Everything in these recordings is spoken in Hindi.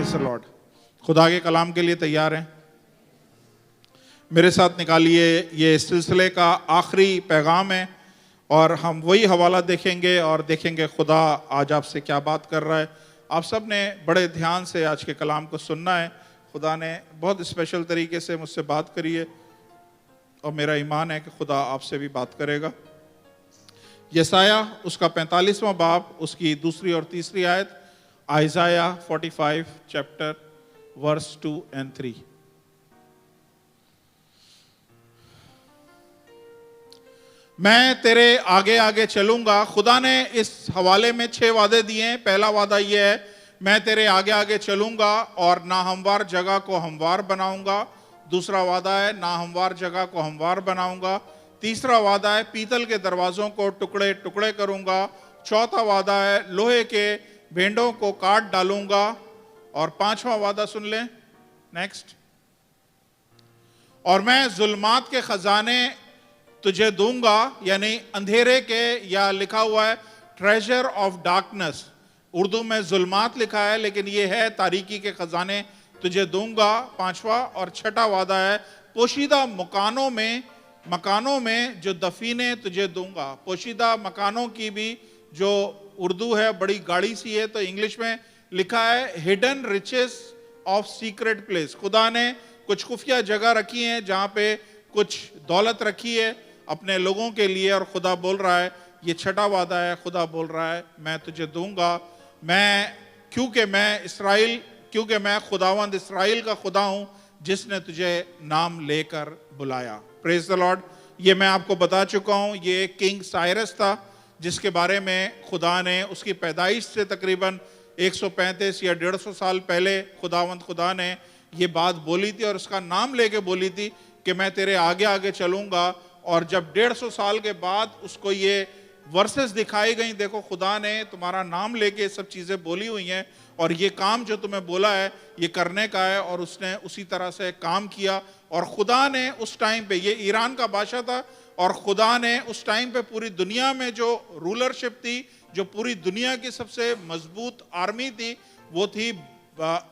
Praise the Lord. खुदा के कलाम के लिए तैयार हैं? मेरे साथ निकालिए, ये सिलसिले का आखिरी पैगाम है और हम वही हवाला देखेंगे और देखेंगे खुदा आज आपसे क्या बात कर रहा है। आप सब ने बड़े ध्यान से आज के कलाम को सुनना है। खुदा ने बहुत स्पेशल तरीके से मुझसे बात करी है और मेरा ईमान है कि खुदा आपसे भी बात करेगा। यसाया उसका 45वां बाब, उसकी दूसरी और तीसरी आयत, आइज़ाया 45 चैप्टर वर्स 2 and 3। मैं तेरे आगे आगे चलूंगा। खुदा ने इस हवाले में 6 वादे दिए हैं। पहला वादा यह है, मैं तेरे आगे आगे चलूंगा और नाहमवार जगह को हमवार बनाऊंगा। दूसरा वादा है, नाहमवार जगह को हमवार बनाऊंगा। तीसरा वादा है, पीतल के दरवाजों को टुकड़े टुकड़े करूंगा। चौथा वादा है, लोहे के भेंड़ों को काट डालूंगा। और 5वां वादा सुन लें, नेक्स्ट, और मैं जुल्मात के खजाने तुझे दूंगा, यानी अंधेरे के, या लिखा हुआ है ट्रेजर ऑफ डार्कनेस, उर्दू में जुल्मात लिखा है लेकिन यह है तारीकी के खजाने तुझे दूंगा। 5वां और 6ठा वादा है, पोशीदा मकानों में जो दफीने तुझे दूंगा। पोशीदा मकानों की भी जो उर्दू है बड़ी गाढ़ी सी है, तो इंग्लिश में लिखा है hidden riches of secret place. खुदा ने कुछ खुफिया जगह रखी है जहां पे कुछ दौलत रखी है अपने लोगों के लिए, और खुदा बोल रहा है, ये 6ठा वादा है, खुदा बोल रहा है मैं तुझे दूंगा। क्योंकि मैं खुदावंद इस्राएल का खुदा हूं जिसने तुझे नाम लेकर बुलाया। Praise the Lord. ये मैं आपको बता चुका हूं, ये किंग साइरस था जिसके बारे में खुदा ने उसकी पैदाइश से तकरीबन 135 या 150 साल पहले खुदा ने ये बात बोली थी और उसका नाम लेके बोली थी कि मैं तेरे आगे आगे चलूंगा। और जब 150 साल के बाद उसको ये वर्सेस दिखाई गई, देखो खुदा ने तुम्हारा नाम लेके सब चीज़ें बोली हुई हैं और ये काम जो तुम्हें बोला है ये करने का है, और उसने उसी तरह से काम किया। और खुदा ने उस टाइम पे, ये ईरान का बादशाह था, और खुदा ने उस टाइम पे पूरी दुनिया में जो रूलरशिप थी, जो पूरी दुनिया की सबसे मजबूत आर्मी थी, वो थी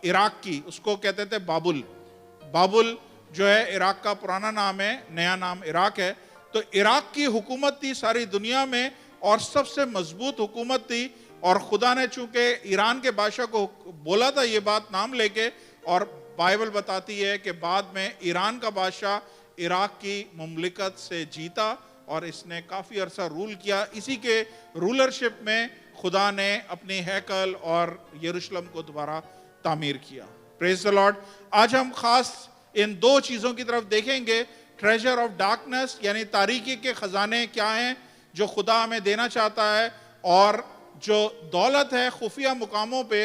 इराक की। उसको कहते थे बाबुल जो है इराक का पुराना नाम है, नया नाम इराक है। तो इराक की हुकूमत थी सारी दुनिया में और सबसे मजबूत हुकूमत थी। और खुदा ने चूंकि ईरान के बादशाह को बोला था ये बात नाम लेके, और बाइबल बताती है कि बाद में ईरान का बादशाह इराक की मुमलिकत से जीता और इसने काफ़ी अरसा रूल किया। इसी के रूलरशिप में खुदा ने अपनी हैकल और यरूशलेम को दोबारा तामीर किया। Praise the Lord. आज हम खास इन 2 चीज़ों की तरफ देखेंगे, ट्रेजर ऑफ डार्कनेस यानी तारीकी के खजाने क्या हैं जो खुदा हमें देना चाहता है, और जो दौलत है खुफिया मुकामों पे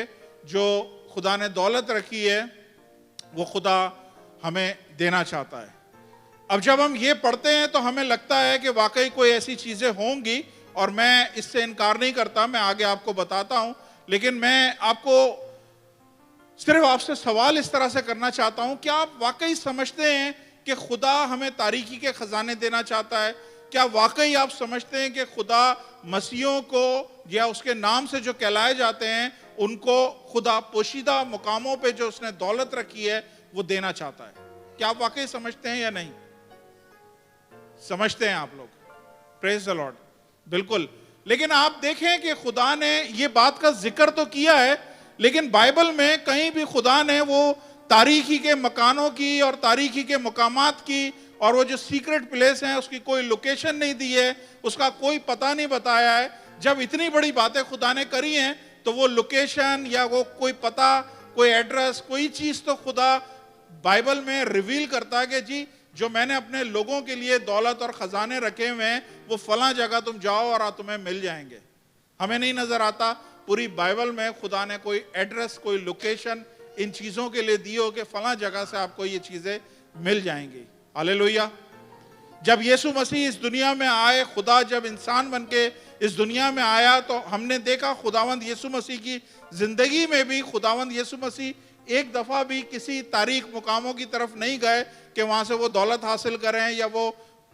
जो खुदा ने दौलत रखी है वो खुदा हमें देना चाहता है। अब जब हम ये पढ़ते हैं तो हमें लगता है कि वाकई कोई ऐसी चीज़ें होंगी, और मैं इससे इनकार नहीं करता, मैं आगे आपको बताता हूं। लेकिन मैं सिर्फ आपसे सवाल इस तरह से करना चाहता हूं, क्या आप वाकई समझते हैं कि खुदा हमें तारीकी के खजाने देना चाहता है? क्या वाकई आप समझते हैं कि खुदा मसीहों को या उसके नाम से जो कहलाए जाते हैं उनको खुदा पोशीदा मुकामों पे जो उसने दौलत रखी है वो देना चाहता है? क्या आप वाकई समझते हैं या नहीं समझते हैं आप लोग? Praise the Lord. बिल्कुल। लेकिन आप देखें कि खुदा ने ये बात का जिक्र तो किया है, लेकिन बाइबल में कहीं भी खुदा ने वो तारीखी के मकानों की और तारीखी के मकामात की और वो जो सीक्रेट प्लेस हैं उसकी कोई लोकेशन नहीं दी है, उसका कोई पता नहीं बताया है। जब इतनी बड़ी बातें खुदा ने करी हैं तो वो लोकेशन या वो कोई पता, कोई एड्रेस, कोई चीज़ तो खुदा बाइबल में रिवील करता है कि जी जो मैंने अपने लोगों के लिए दौलत और खजाने रखे हुए हैं वो फलां जगह तुम जाओ और तुम्हें मिल जाएंगे। हमें नहीं नजर आता पूरी बाइबल में खुदा ने कोई एड्रेस, कोई लोकेशन इन चीज़ों के लिए दी हो कि फलां जगह से आपको ये चीज़ें मिल जाएंगी। हालेलुया। जब यीशु मसीह इस दुनिया में आए, खुदा जब इंसान बन के इस दुनिया में आया, तो हमने देखा खुदावंद यीशु मसीह की जिंदगी में भी खुदावंद यीशु मसीह एक दफ़ा भी किसी तारीख मुकामों की तरफ नहीं गए कि वहाँ से वो दौलत हासिल करें, या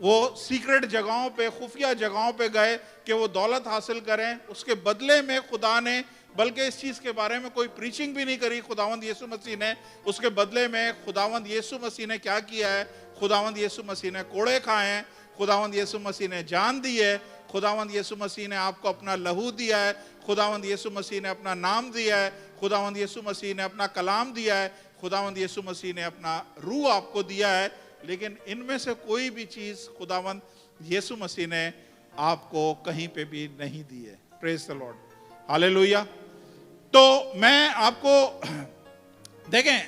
वो सीक्रेट जगहों पे, खुफिया जगहों पे गए कि वो दौलत हासिल करें। उसके बदले में खुदा ने बल्कि इस चीज के बारे में कोई प्रीचिंग भी नहीं करी खुदावंद यीशु मसीह ने। उसके बदले में खुदावंद यीशु मसीह ने क्या किया है? खुदावंद यीशु मसीह ने कोड़े खाए हैं, खुदावंद यीशु मसीह ने जान दी है, खुदावंद यीशु मसीह ने आपको अपना लहू दिया है, खुदावंद यीशु मसीह ने अपना नाम दिया है, खुदावंद यीशु मसीह ने अपना कलाम दिया है, खुदावंद यीशु मसीह ने अपना रूह आपको दिया है। लेकिन इनमें से कोई भी चीज खुदावंद यीशु मसीह ने आपको कहीं पे भी नहीं दी है। Praise the Lord, hallelujah. तो मैं आपको देखें,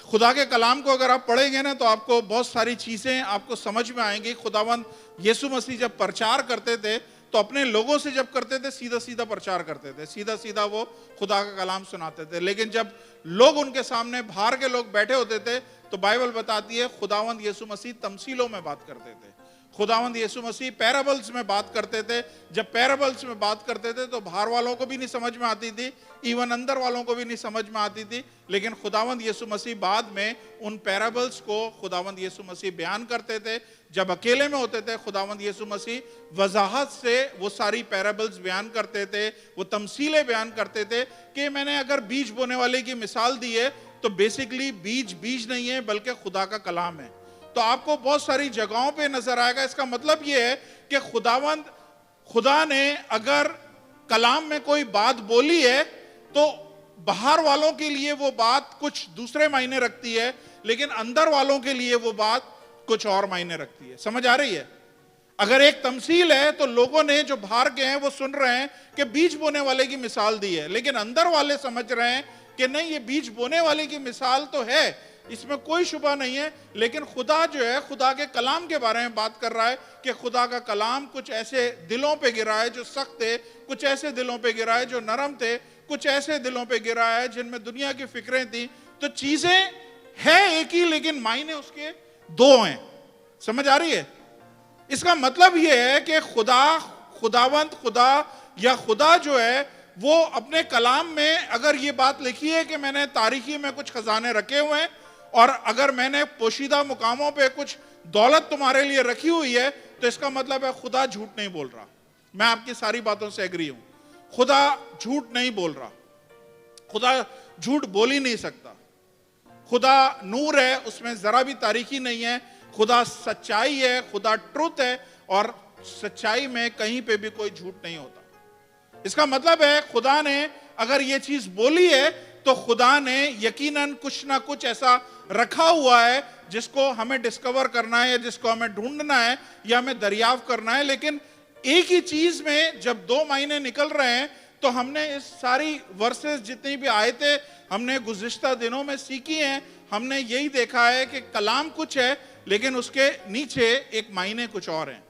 खुदा के कलाम को अगर आप पढ़ेंगे ना तो आपको बहुत सारी चीजें आपको समझ में आएंगी। खुदावंद यीशु मसीह जब प्रचार करते थे तो अपने लोगों से जब करते थे सीधा सीधा प्रचार करते थे, सीधा सीधा वो खुदा का कलाम सुनाते थे। लेकिन जब लोग उनके सामने बाहर के लोग बैठे होते थे तो बाइबल बताती है खुदावंद यीशु मसीह तमसीलों में बात करते थे। खुदावंद यीशु मसीह पैराबल्स में बात करते थे। जब पैराबल्स में बात करते थे तो बाहर वालों को भी नहीं समझ में आती थी, इवन अंदर वालों को भी नहीं समझ में आती थी। लेकिन खुदावंद यीशु मसीह बाद में उन पैराबल्स को खुदावंद यीशु मसीह बयान करते थे। जब अकेले में होते थे खुदावंद यीशु मसीह वजाहत से वो सारी पैराबल्स बयान करते थे, वो तमसीलें बयान करते थे कि मैंने अगर बीज बोने वाले की मिसाल दी है तो बेसिकली बीज बीज नहीं है बल्कि खुदा का कलाम है। तो आपको बहुत सारी जगहों पे नजर आएगा। इसका मतलब यह है कि खुदा ने अगर कलाम में कोई बात बोली है तो बाहर वालों के लिए वो बात कुछ दूसरे मायने रखती है, लेकिन अंदर वालों के लिए वो बात कुछ और मायने रखती है। समझ आ रही है? अगर एक तमसील है तो लोगों ने जो बाहर के हैं वो सुन रहे हैं कि बीज बोने वाले की मिसाल दी है, लेकिन अंदर वाले समझ रहे हैं कि नहीं, ये बीज बोने वाले की मिसाल तो है, इसमें कोई शुबा नहीं है। लेकिन खुदा जो है खुदा के कलाम के बारे में बात कर रहा है कि खुदा का कलाम कुछ ऐसे दिलों पे गिरा है जो सख्त थे, कुछ ऐसे दिलों पे गिरा है जो नरम थे, कुछ ऐसे दिलों पे गिरा है जिनमें दुनिया की फिक्रें थी। तो चीजें है एक ही लेकिन मायने उसके दो हैं। समझ आ रही है? इसका मतलब यह है कि खुदा या खुदा जो है वो अपने कलाम में अगर ये बात लिखी है कि मैंने तारीखी में कुछ खजाने रखे हुए हैं और अगर मैंने पोशीदा मुकामों पे कुछ दौलत तुम्हारे लिए रखी हुई है, तो इसका मतलब है खुदा झूठ नहीं बोल रहा। मैं आपकी सारी बातों से एग्री हूं, खुदा झूठ नहीं बोल रहा, खुदा झूठ बोल ही नहीं सकता। खुदा नूर है, उसमें जरा भी तारीखी नहीं है। खुदा सच्चाई है, खुदा ट्रुथ है, और सच्चाई में कहीं पे भी कोई झूठ नहीं होता। इसका मतलब है खुदा ने अगर ये चीज बोली है तो खुदा ने यकीनन कुछ ना कुछ ऐसा रखा हुआ है जिसको हमें डिस्कवर करना है, या जिसको हमें ढूंढना है, या हमें दरियाफ्त करना है। लेकिन एक ही चीज में जब दो महीने निकल रहे हैं तो हमने इस सारी वर्सेस जितनी भी आयतें हमने गुज़िश्ता दिनों में सीखी हैं, हमने यही देखा है कि कलाम कुछ है लेकिन उसके नीचे एक मायने कुछ और हैं।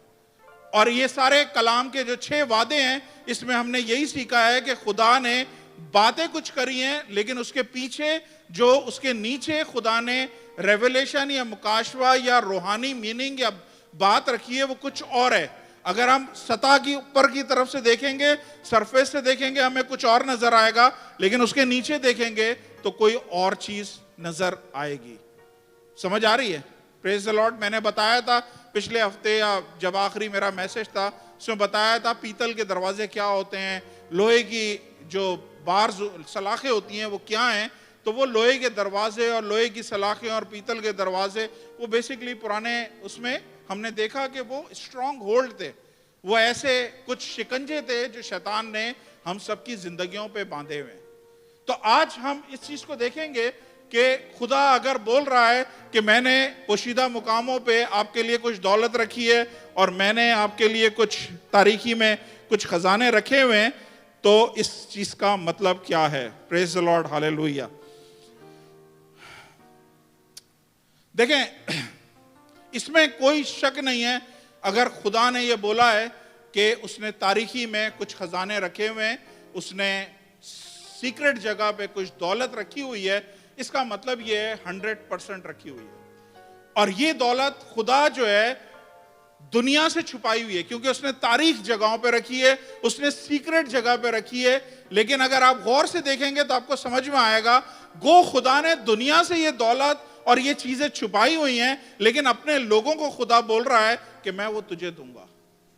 और ये सारे कलाम के जो 6 वादे हैं इसमें हमने यही सीखा है कि खुदा ने बातें कुछ करी हैं, लेकिन उसके पीछे जो उसके नीचे खुदा ने रेवलेशन या मुकाशवा या रूहानी मीनिंग या बात रखी है वो कुछ और है। अगर हम सतह की ऊपर की तरफ से देखेंगे, सरफेस से देखेंगे, हमें कुछ और नजर आएगा, लेकिन उसके नीचे देखेंगे तो कोई और चीज नजर आएगी। समझ आ रही है? Praise the Lord. मैंने बताया था पिछले हफ्ते या जब आखिरी मेरा मैसेज था उसमें बताया था पीतल के दरवाजे क्या होते हैं, लोहे की जो बार्स सलाखें होती हैं वो क्या हैं। तो वो लोहे के दरवाजे और लोहे की सलाखें और पीतल के दरवाजे वो बेसिकली पुराने उसमें हमने देखा कि वो स्ट्रॉन्ग होल्ड थे, वो ऐसे कुछ शिकंजे थे जो शैतान ने हम सबकी जिंदगियों पे बांधे हुए। तो आज हम इस चीज को देखेंगे कि खुदा अगर बोल रहा है कि मैंने पोशीदा मुकामों पे आपके लिए कुछ दौलत रखी है और मैंने आपके लिए कुछ तारीखी में कुछ खजाने रखे हुए हैं, तो इस चीज का मतलब क्या है? Praise the Lord, hallelujah. देखें, इसमें कोई शक नहीं है, अगर खुदा ने यह बोला है कि उसने तारीखी में कुछ खजाने रखे हुए हैं, उसने सीक्रेट जगह पे कुछ दौलत रखी हुई है, इसका मतलब यह है 100% रखी हुई है। और ये दौलत खुदा जो है दुनिया से छुपाई हुई है, क्योंकि उसने तारीख जगहों पे रखी है, उसने सीक्रेट जगह पे रखी है। लेकिन अगर आप गौर से देखेंगे तो आपको समझ में आएगा, गो खुदा ने दुनिया से ये दौलत और ये चीजें छुपाई हुई हैं, लेकिन अपने लोगों को खुदा बोल रहा है कि मैं वो तुझे दूंगा।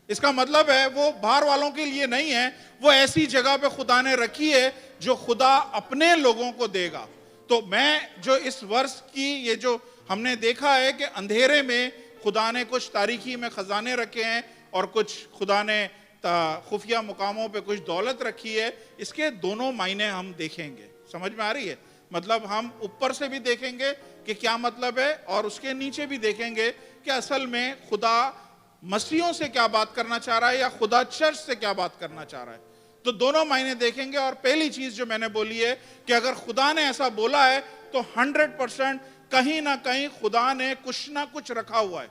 इसका मतलब है वो बाहर वालों के लिए नहीं है, वो ऐसी जगह पे खुदा ने रखी है जो खुदा अपने लोगों को देगा। तो मैं जो इस वर्ष की ये जो हमने देखा है कि अंधेरे में खुदा ने कुछ तारीकी में खजाने रखे हैं और कुछ खुदा ने खुफिया मुकामों पे कुछ दौलत रखी है, इसके दोनों मायने हम देखेंगे। समझ में आ रही है? मतलब हम ऊपर से भी देखेंगे कि क्या मतलब है और उसके नीचे भी देखेंगे कि असल में खुदा मसीहों से क्या बात करना चाह रहा है या खुदा चर्च से क्या बात करना चाह रहा है। तो दोनों मायने देखेंगे। और पहली चीज जो मैंने बोली है कि अगर खुदा ने ऐसा बोला है तो 100% कहीं ना कहीं खुदा ने कुछ ना कुछ रखा हुआ है।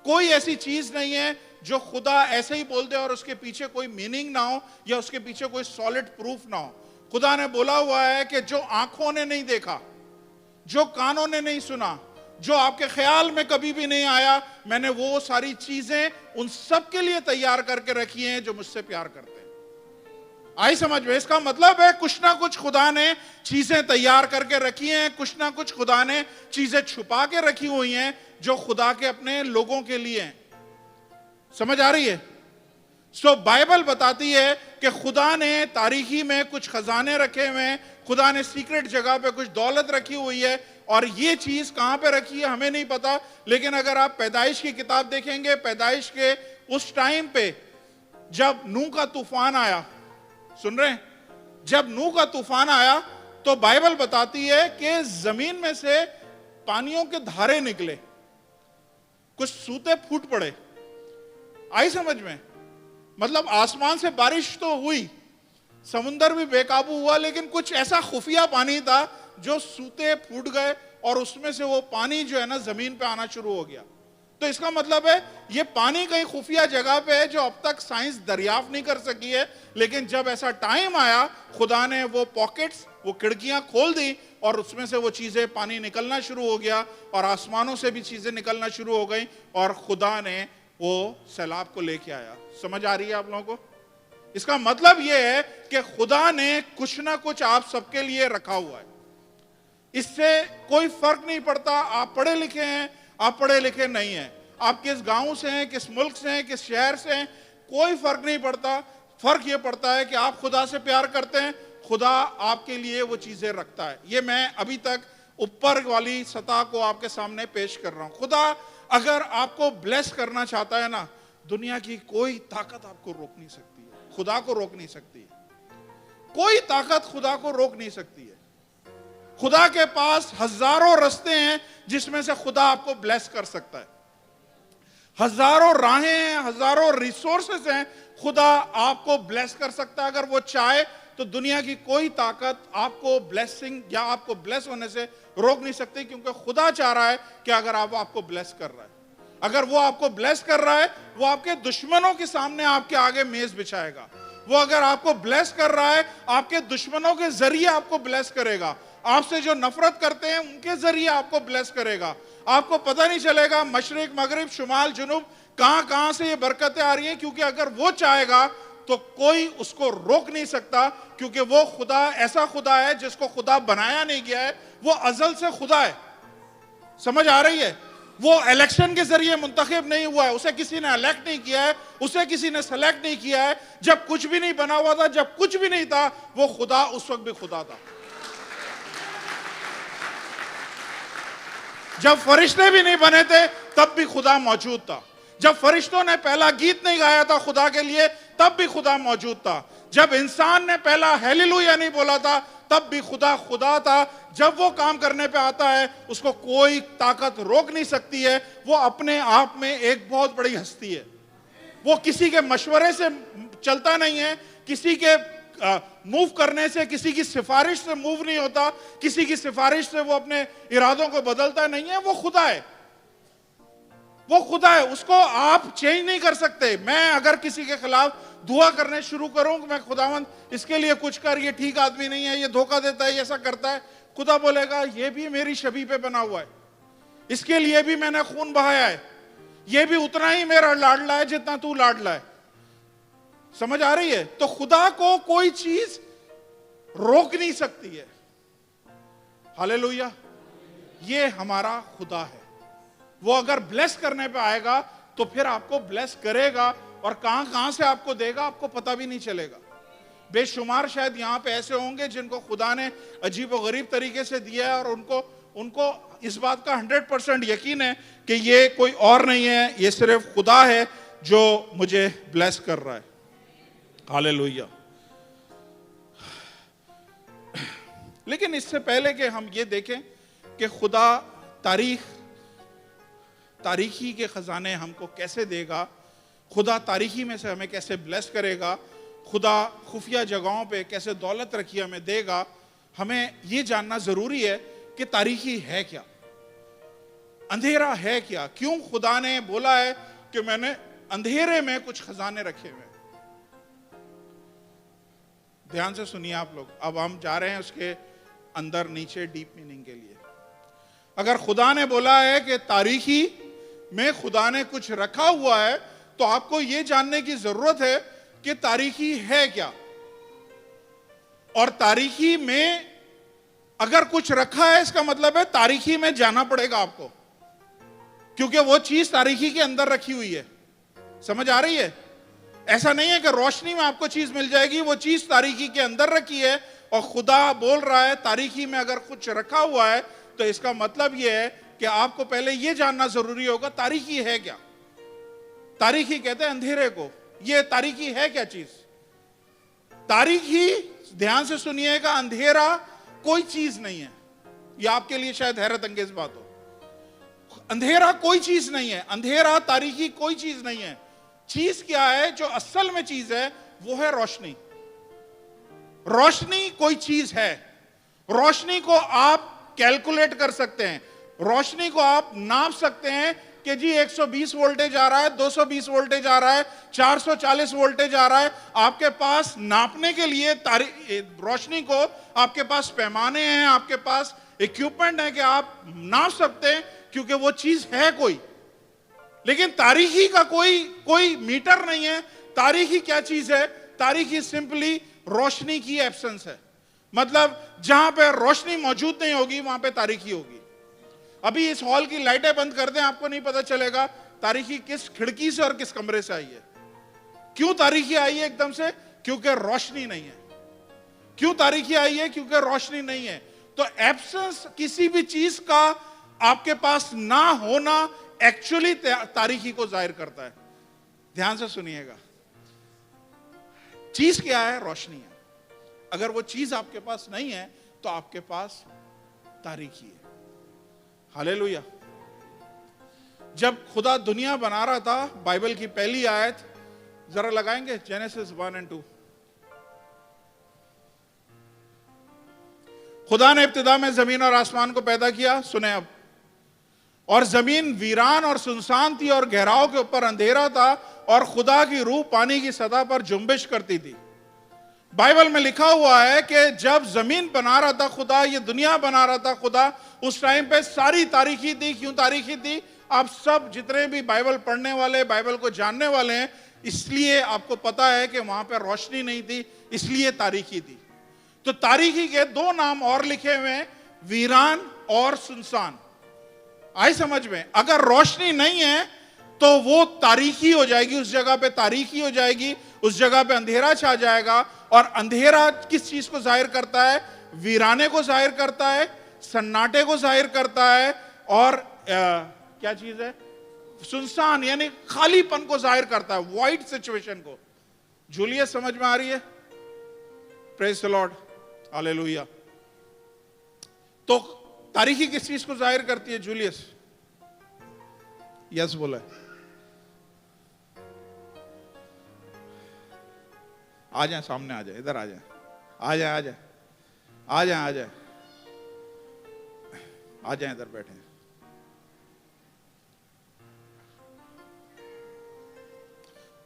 कोई ऐसी चीज नहीं है जो खुदा ऐसे ही बोल दे और उसके पीछे कोई मीनिंग ना हो या उसके पीछे कोई सॉलिड प्रूफ ना हो। खुदा ने बोला हुआ है कि जो आंखों ने नहीं देखा, जो कानों ने नहीं सुना, जो आपके ख्याल में कभी भी नहीं आया, मैंने वो सारी चीजें उन सब के लिए तैयार करके रखी हैं जो मुझसे प्यार करते हैं। आई समझ में? इसका मतलब है कुछ ना कुछ खुदा ने चीजें तैयार करके रखी हैं, कुछ ना कुछ खुदा ने चीजें छुपा के रखी हुई हैं जो खुदा के अपने लोगों के लिए हैं। समझ आ रही है? सो बाइबल बताती है कि खुदा ने तारीखी में कुछ खजाने रखे हुए हैं, खुदा ने सीक्रेट जगह पे कुछ दौलत रखी हुई है। और ये चीज कहां पे रखी है हमें नहीं पता, लेकिन अगर आप पैदाइश की किताब देखेंगे, पैदाइश के उस टाइम पे जब नूह का तूफान आया, सुन रहे हैं? जब नूह का तूफान आया तो बाइबल बताती है कि जमीन में से पानियों के धारे निकले, कुछ सूते फूट पड़े। आई समझ में? मतलब आसमान से बारिश तो हुई, समुंदर भी बेकाबू हुआ, लेकिन कुछ ऐसा खुफिया पानी था जो सूते फूट गए और उसमें से वो पानी जो है ना जमीन पे आना शुरू हो गया। तो इसका मतलब है ये पानी कहीं खुफिया जगह पे है जो अब तक साइंस दरियाफ्त नहीं कर सकी है, लेकिन जब ऐसा टाइम आया खुदा ने वो पॉकेट्स, वो खिड़कियां खोल दी और उसमें से वो चीजें, पानी निकलना शुरू हो गया और आसमानों से भी चीजें निकलना शुरू हो गई और खुदा ने वो सैलाब को लेके आया। समझ आ रही है आप लोगों को? इसका मतलब यह है कि खुदा ने कुछ ना कुछ आप सबके लिए रखा हुआ है। इससे कोई फर्क नहीं पड़ता आप पढ़े लिखे हैं, आप पढ़े लिखे नहीं हैं, आप किस गांव से हैं, किस मुल्क से हैं, किस शहर से हैं, कोई फर्क नहीं पड़ता। फर्क यह पड़ता है कि आप खुदा से प्यार करते हैं, खुदा आपके लिए वो चीजें रखता है। ये मैं अभी तक ऊपर वाली सतह को आपके सामने पेश कर रहा हूं। खुदा अगर आपको ब्लेस करना चाहता है ना, दुनिया की कोई ताकत आपको रोक नहीं सकती है, खुदा को रोक नहीं सकती है। कोई ताकत खुदा को रोक नहीं सकती है। खुदा के पास हजारों रास्ते हैं जिसमें से खुदा आपको ब्लेस कर सकता है। हजारों राहें हैं, हजारों रिसोर्सेस हैं, खुदा आपको ब्लेस कर सकता है। अगर वो चाहे तो दुनिया की कोई ताकत आपको ब्लेसिंग या आपको ब्लेस होने से रोक नहीं सकती, क्योंकि खुदा चाह रहा है कि अगर आपको ब्लेस कर रहा है, अगर वो आपको ब्लेस कर रहा है, वो आपके दुश्मनों के सामने आपके आगे मेज बिछाएगा। वो अगर आपको ब्लेस कर रहा है, आपके दुश्मनों के जरिए आपको ब्लेस करेगा। आपसे जो नफरत करते हैं उनके जरिए आपको ब्लेस करेगा। आपको पता नहीं चलेगा मशरिक, मगरिब, शुमाल, जुनूब कहां कहां से ये बरकतें आ रही हैं, क्योंकि अगर वो चाहेगा तो कोई उसको रोक नहीं सकता, क्योंकि वो खुदा ऐसा खुदा है जिसको खुदा बनाया नहीं गया है, वो अजल से खुदा है। समझ आ रही है? वो इलेक्शन के जरिए मुंतखब नहीं हुआ है, उसे किसी ने इलेक्ट नहीं किया है, उसे किसी ने सेलेक्ट नहीं किया है। जब कुछ भी नहीं बना हुआ था, जब कुछ भी नहीं था, वो खुदा उस वक्त भी खुदा था। जब फरिश्ते भी नहीं बने थे तब भी खुदा मौजूद था। जब फरिश्तों ने पहला गीत नहीं गाया था खुदा के लिए तब भी खुदा मौजूद था। जब इंसान ने पहला हालेलुया नहीं बोला था तब भी खुदा खुदा था। जब वो काम करने पे आता है उसको कोई ताकत रोक नहीं सकती है। वो अपने आप में एक बहुत बड़ी हस्ती है। वो किसी के मशवरे से चलता नहीं है, किसी के मूव करने से, किसी की सिफारिश से मूव नहीं होता, किसी की सिफारिश से वो अपने इरादों को बदलता नहीं है। वो खुदा है, वो खुदा है, उसको आप चेंज नहीं कर सकते। मैं अगर किसी के खिलाफ दुआ करने शुरू करूं कि मैं खुदावंद इसके लिए कुछ कर, ये ठीक आदमी नहीं है, ये धोखा देता है, ये ऐसा करता है, खुदा बोलेगा ये भी मेरी छवि पे बना हुआ है, इसके लिए भी मैंने खून बहाया है, ये भी उतना ही मेरा लाडला है जितना तू लाडला है। समझ आ रही है? तो खुदा को कोई चीज रोक नहीं सकती है। हालेलुया! ये हमारा खुदा है। वो अगर ब्लेस करने पे आएगा तो फिर आपको ब्लेस करेगा और कहां कहां से आपको देगा आपको पता भी नहीं चलेगा। बेशुमार शायद यहां पे ऐसे होंगे जिनको खुदा ने अजीब और गरीब तरीके से दिया है और उनको इस बात का 100% यकीन है कि ये कोई और नहीं है, ये सिर्फ खुदा है जो मुझे ब्लेस कर रहा है। हालेलुया। लेकिन इससे पहले कि हम ये देखें कि खुदा तारीखी के खजाने हमको कैसे देगा, खुदा तारीखी में से हमें कैसे ब्लेस करेगा, खुदा खुफिया जगहों पे कैसे दौलत रखी हमें देगा, हमें ये जानना जरूरी है कि तारीखी है क्या, अंधेरा है क्या। क्यों खुदा ने बोला है कि मैंने अंधेरे में कुछ खजाने रखे हुए। ध्यान से सुनिए आप लोग, अब हम जा रहे हैं उसके अंदर नीचे डीप मीनिंग के लिए। अगर खुदा ने बोला है कि तारीखी में खुदा ने कुछ रखा हुआ है, तो आपको यह जानने की जरूरत है कि तारीखी है क्या, और तारीखी में अगर कुछ रखा है इसका मतलब है तारीखी में जाना पड़ेगा आपको, क्योंकि वो चीज तारीखी के अंदर रखी हुई है। समझ आ रही है? ऐसा नहीं है कि रोशनी में आपको चीज मिल जाएगी, वो चीज तारीखी के अंदर रखी है। और खुदा बोल रहा है तारीखी में अगर कुछ रखा हुआ है तो इसका मतलब यह है कि आपको पहले यह जानना जरूरी होगा तारीखी है क्या। तारीखी कहते हैं अंधेरे को। यह तारीखी है क्या चीज? तारीखी, ध्यान से सुनिएगा, अंधेरा कोई चीज नहीं है। यह आपके लिए शायद हैरत अंगेज बात हो। अंधेरा कोई चीज नहीं है, अंधेरा तारीखी कोई चीज नहीं है। चीज क्या है जो असल में चीज है? वो है रोशनी। रोशनी कोई चीज है। रोशनी को आप कैलकुलेट कर सकते हैं, रोशनी को आप नाप सकते हैं कि जी 120 वोल्टेज आ रहा है, 220 वोल्टेज आ रहा है, 440 वोल्टेज आ रहा है। आपके पास नापने के लिए रोशनी को आपके पास पैमाने हैं, आपके पास इक्विपमेंट है कि आप नाप सकते हैं, क्योंकि वो चीज है कोई। लेकिन तारीखी का कोई मीटर नहीं है। तारीखी क्या चीज है? तारीखी सिंपली रोशनी की एब्सेंस है। मतलब जहां पे रोशनी मौजूद नहीं होगी वहां पे तारीखी होगी। अभी इस हॉल की लाइटें बंद कर दें, आपको नहीं पता चलेगा तारीखी किस खिड़की से और किस कमरे से आई है। क्यों तारीखी आई है एकदम से? क्योंकि रोशनी नहीं है। क्यों तारीखी आई है? क्योंकि रोशनी नहीं है। तो एब्सेंस किसी भी चीज का आपके पास ना होना एक्चुअली तारीखी को जाहिर करता है। ध्यान से सुनिएगा, चीज क्या है? रोशनी है। अगर वो चीज आपके पास नहीं है तो आपके पास तारीखी है। हालेलुया। जब खुदा दुनिया बना रहा था, बाइबल की पहली आयत जरा लगाएंगे, जेनेसिस 1 और 2। खुदा ने इब्तिदा में जमीन और आसमान को पैदा किया। सुने अब। और जमीन वीरान और सुनसान थी और गहराओं के ऊपर अंधेरा था और खुदा की रूह पानी की सतह पर जुम्बिश करती थी। बाइबल में लिखा हुआ है कि जब जमीन बना रहा था खुदा, ये दुनिया बना रहा था खुदा, उस टाइम पे सारी तारीखी थी। क्यों तारीखी थी? आप सब जितने भी बाइबल पढ़ने वाले, बाइबल को जानने वाले हैं, इसलिए आपको पता है कि वहां पे रोशनी नहीं थी, इसलिए तारीखी थी। तो तारीखी के दो नाम और लिखे हुए हैं, वीरान और सुनसान। आई समझ में? अगर रोशनी नहीं है तो वो तारीखी हो जाएगी, उस जगह पे तारीखी हो जाएगी, उस जगह पे अंधेरा छा जाएगा। और अंधेरा किस चीज को जाहिर करता है? वीराने को जाहिर करता है, सन्नाटे को जाहिर करता है, और क्या चीज है? सुनसान यानी खालीपन को जाहिर करता है, वाइड सिचुएशन को। जूलियस समझ में आ रही है? Praise the Lord, hallelujah. तो तारीखी किस चीज को जाहिर करती है? जूलियस यस बोला। आ जाए, सामने आ जाए, इधर आ जाए, आ जाए, आ जाए, आ जाए, आ जाए, आ जाए, इधर बैठे।